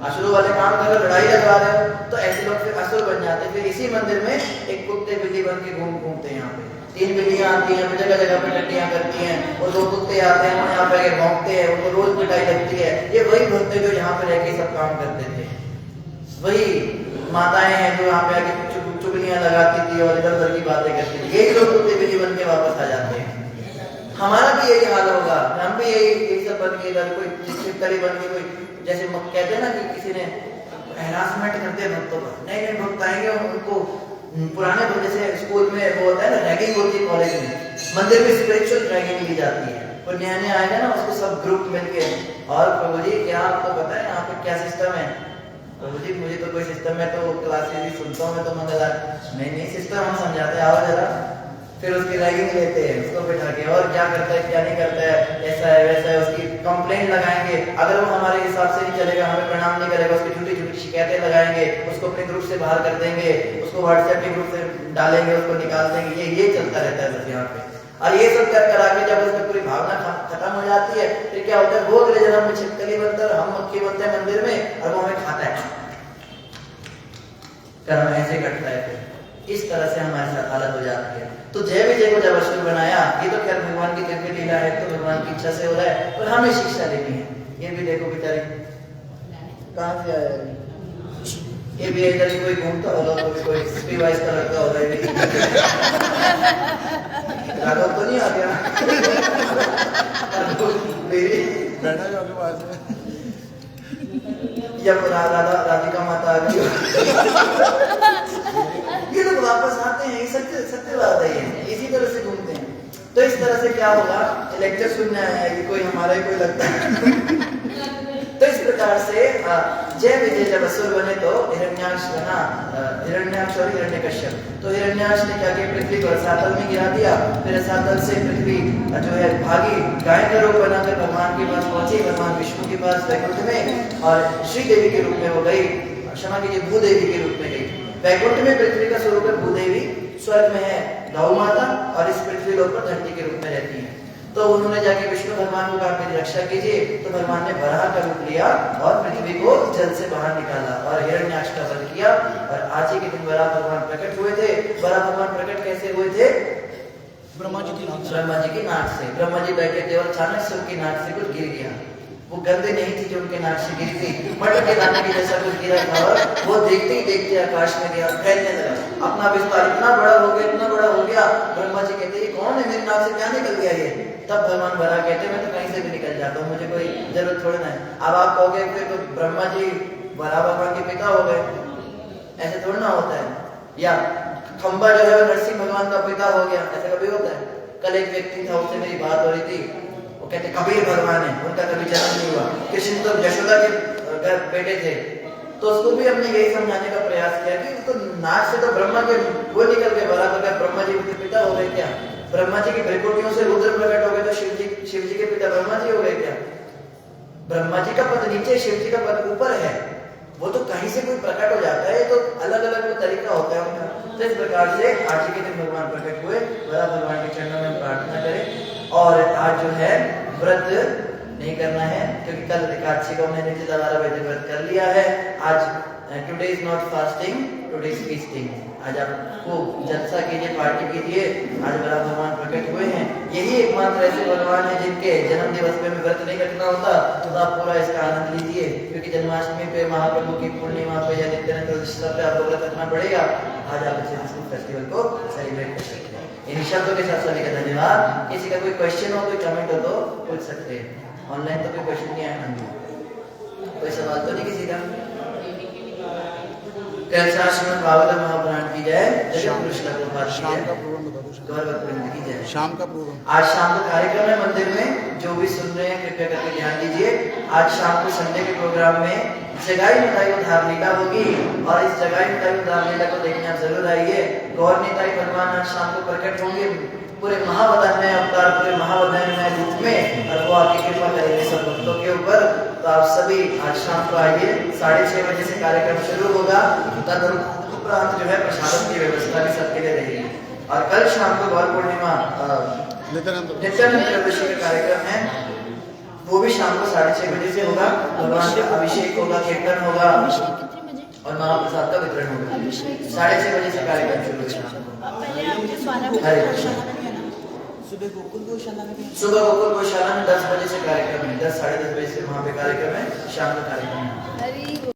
असुरों वाले काम करो, लड़ाई लगवा रहे हो, तो ऐसे लोग फिर असुर बन जाते। फिर इसी मंदिर में एक कुत्ते बिल्ली बन के घूमते हैं, यहाँ पे 3 बिल्लियां आती हैं, जगह जगह पे टट्टियां करती हैं, और 2 कुत्ते आते हैं, यहाँ पे भौंकते हैं, उनको रोज पिटाई लगती है। ये वही भक्त जो यहाँ पे रह के सब काम करते थे, वही माताएं हैं जो यहाँ पे आके चुगलियां लगाती थी और इधर उधर की बातें करती थी, यही लोग कुत्ते बिल्ली बन के वापस आ जाते हैं। हमारा भी यही हाल होगा, हम भी यही सब बन के इधर कोई चिपकली बन के, कोई जैसे कहते हैं ना कि किसी ने हैरासमेंट करते हैं भक्तों का, नए नए भक्त आएंगे उनको पुराने तो जैसे स्कूल में वो होता है ना, रैगिंग होती है, कॉलेज में मंदिर में स्पिरिचुअल रैगिंग ली जाती है, और नया नया आएगा ना उसको सब ग्रुप मिलके, और प्रभु जी क्या आपको पता है यहाँ पे क्या सिस्टम है, प्रभु जी मुझे तो कोई सिस्टम है, तो क्लासेस भी सुनता हूँ मैं, तो मंगलवार नहीं सिस्टम हम समझाते हैं, आओ जरा। फिर उसकी रैगिंग लेते हैं उसको बिठा के, और क्या करता है क्या नहीं करता है, ऐसा है वैसा है, उसकी कंप्लेंट लगाएंगे, अगर वो हमारे हिसाब से नहीं चलेगा, हमें प्रणाम नहीं करेगा, उसकी छोटी छोटी शिकायतें लगाएंगे, उसको अपने ग्रुप से बाहर कर देंगे, उसको व्हाट्सएप के ग्रुप से डालेंगे, उसको निकाल देंगे, ये चलता रहता है बस यहाँ पे। और ये सब कर करा के जब उसकी पूरी भावना खत्म हो जाती है, फिर क्या होता है, वो अगले जन्म में छिपकली बनता है, हम मक्खी बनते हैं मंदिर में, और वो हमें खाता है, कर्म ऐसे कटता है। फिर इस तरह से हमारे साथ हालत हो जाती है। तो जय विजय को जब असुर बनाया, ये तो खैर भगवान की दिव्य लीला है, तो भगवान की इच्छा से हो रहा है, पर हमें शिक्षा लेनी है। ये भी देखो बेचारे कहाँ से आया है, ये भी इधर ही कोई घूमता होगा, कोई स्पीवाइज का लड़का होगा, ये भी राघव तो नहीं आ गया मेरी बैठा जाओगे बाद में, जब राधिका माता आ गई ये लोग वापस आते हैं, सत्य बात है, ये इसी तरह से घूमते हैं। तो इस तरह से क्या होगा, लेक्चर सुनने आया है कि कोई हमारा ही कोई लगता है तो इस प्रकार से जय विजय जब असुर बने तो हिरण्याक्ष बना, हिरण्याक्ष और हिरण्यकश्यप। तो हिरण्याक्ष ने क्या किया, पृथ्वी को रसातल में गिरा दिया, फिर रसातल से पृथ्वी जो है भागी, गाय का रूप बनाकर भगवान के पास पहुंची, भगवान विष्णु के पास वैकुंठ में, और श्री देवी के रूप में वो गई, क्षमा कीजिए भूदेवी के रूप में गई। वैकुंठ में पृथ्वी का स्वरूप है भूदेवी, स्वर्ग में है गौ माता, और इस पृथ्वी लोक पर धरती के रूप में रहती है। तो उन्होंने जाके विष्णु भगवान को कहा मेरी रक्षा कीजिए, तो भगवान ने वराह का रूप लिया और पृथ्वी को जल से बाहर निकाला और हिरण्याक्ष का वध किया। और आज ही के दिन वराह भगवान प्रकट हुए थे। वराह भगवान प्रकट कैसे हुए थे, ब्रह्मा जी की नाक से। ब्रह्मा जी बैठे थे और अचानक से उनकी नाक से कुछ गिर गया, वो गंदे नहीं थी जो उनके नाक से गिरी थी, मटर के दाने की जैसा कुछ गिरा था, और वो देखते ही देखते आकाश में गया, फैलने लगा, अपना विस्तार इतना बड़ा हो गया, इतना बड़ा हो गया। ब्रह्मा जी कहते ये कौन है, मेरी नाक से क्या निकल गया ये। तब भगवान वराह कहते मैं तो कहीं से भी निकल जाता हूँ, मुझे कोई जरूरत थोड़ी ना है। अब आप कहोगे फिर तो ब्रह्मा जी वराह भगवान के पिता हो गए, ऐसे थोड़ा ना होता है। या खंबा जो है नरसिंह भगवान का पिता हो गया, ऐसा कभी होता है। कल एक व्यक्ति था, उससे मेरी बात हो रही थी, वो कहते कबीर भगवान है, उनका कभी जन्म नहीं हुआ। कृष्ण तो यशोदा के घर बेटे थे, तो उसको भी हमने यही समझाने का प्रयास किया कि उसको नाक से तो ब्रह्मा के वो निकल गए, वराह भगवान ब्रह्मा जी के पिता हो गए क्या। ब्रह्मा जी की भ्रिकुटियों से रुद्र प्रकट हो गए तो शिव जी के पिता ब्रह्मा जी हो गए क्या। ब्रह्मा जी का पद नीचे, शिव जी का पद ऊपर है, वो तो कहीं से कोई प्रकट हो जाता है, तो अलग अलग वो तरीका होता है उनका। तो इस प्रकार से आज के दिन भगवान प्रकट हुए, वराह भगवान के चरणों में प्रार्थना करें। और आज जो है व्रत नहीं करना है, क्योंकि कल एकादशी को हमने निर्जला वैदिक व्रत कर लिया है। आज today is not fasting, today is feasting. आज आप खूब जलसा कीजिए, पार्टी कीजिए। आज बड़ा भगवान प्रकट हुए हैं। यही एकमात्र ऐसे भगवान है जिनके जन्म दिवस पे व्रत नहीं रखना होता, तो आप पूरा इसका आनंद लीजिए, क्योंकि जन्माष्टमी पे, महाप्रभु की पूर्णिमा पे या नित्यानंद प्रतिष्ठा पे आपको व्रत रखना पड़ेगा। आज आप इस फेस्टिवल को सेलिब्रेट कर सकते हैं। इन शब्दों के साथ सभी का धन्यवाद। किसी का कोई क्वेश्चन हो, कोई कमेंट हो तो पूछ सकते हैं। ऑनलाइन तो कोई क्वेश्चन नहीं आया, कोई सवाल तो नहीं किसी का? श्रीमद् भागवत महापुराण की जय, शाम शाम का प्रोग्राम बता दो। गौरव की जय। शाम का प्रोग्राम आज शाम को कार्यक्रम है मंदिर में, जो भी सुन रहे हैं कृपया करके ध्यान दीजिए। आज शाम को संडे के प्रोग्राम में जगाई निताई उद्धार लीला होगी, और इस जगाई निताई उद्धार लीला को देखने आप जरूर आइए। गौर निताई भगवान आज शाम को प्रकट होंगे पूरे महावदान्य अवतार, पूरे महावदान्य रूप में, और वो आपकी कृपा करेंगे सब भक्तों के ऊपर। तो आप सभी आज शाम को आइए। 6:30 बजे से कार्यक्रम शुरू होगा। तदुपरांत जो है प्रसाद की व्यवस्था भी सबके लिए रहेगी। और कल शाम को गौर पूर्णिमा नित्यानंद नित्यानंद त्रयोदशी का कार्यक्रम है, वो भी शाम को 6:30 बजे से होगा। भगवान का अभिषेक होगा, कीर्तन होगा कितने बजे? और महाप्रसाद का वितरण होगा। अभिषेक 6:30 बजे से कार्यक्रम शुरू होगा शाम को। पहले आपके 12 हरे बजे कृष्ण। गौशाला में है ना? सुबह गोकुल गौशाला में 10 बजे से कार्यक्रम है। 10 साढ़े 10 बजे से वहाँ पे कार्यक्रम है, शाम का कार्यक्रम है। हरि